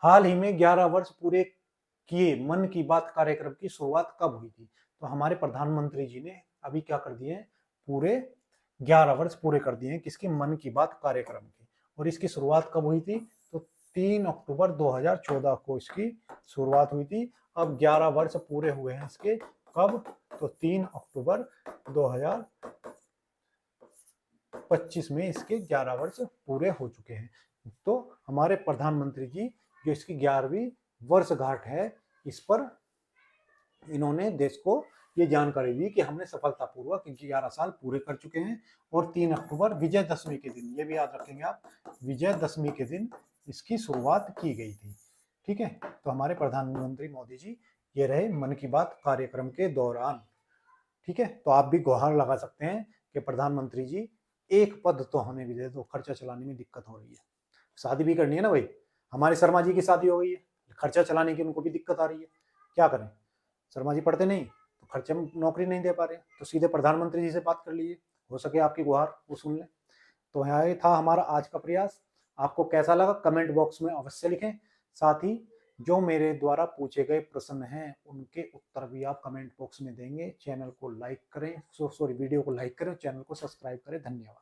हाल ही में 11 वर्ष पूरे किए मन की बात कार्यक्रम की शुरुआत कब हुई थी? तो हमारे प्रधानमंत्री जी ने अभी क्या कर दिए हैं? पूरे 11 वर्ष पूरे कर दिए हैं किसके? मन की बात कार्यक्रम की। और इसकी शुरुआत कब हुई थी? तो 3 अक्टूबर 2014 को इसकी शुरुआत हुई थी। अब 11 वर्ष पूरे हुए हैं इसके। कब? तो 3 अक्टूबर 2025 में इसके 11 वर्ष पूरे हो चुके हैं। तो हमारे प्रधानमंत्री जी जो इसकी 11वीं वर्षगांठ है, इस पर इन्होंने देश को ये जानकारी दी कि हमने सफलतापूर्वक 11 साल पूरे कर चुके हैं। और 3 अक्टूबर विजयदशमी के दिन, ये भी याद रखेंगे आप, विजयदशमी के दिन इसकी शुरुआत की गई थी। ठीक है, तो हमारे प्रधानमंत्री मोदी जी ये रहे मन की बात कार्यक्रम के दौरान। ठीक है, तो आप भी गुहार लगा सकते हैं कि प्रधानमंत्री जी एक पद तो हमें भी दे दो, खर्चा चलाने में दिक्कत हो रही है। शादी भी करनी है ना भाई, हमारे शर्मा जी की शादी हो गई है, खर्चा चलाने की उनको भी दिक्कत आ रही है, क्या करें? शर्मा जी पढ़ते नहीं तो खर्चे में नौकरी नहीं दे पा रहे, तो सीधे प्रधानमंत्री जी से बात कर लीजिए, हो सके आपकी गुहार वो सुन लें। तो यहाँ ये था हमारा आज का प्रयास। आपको कैसा लगा कमेंट बॉक्स में अवश्य लिखें। साथ ही जो मेरे द्वारा पूछे गए प्रश्न हैं उनके उत्तर भी आप कमेंट बॉक्स में देंगे। चैनल को लाइक करें, वीडियो को लाइक करें, चैनल को सब्सक्राइब करें। धन्यवाद।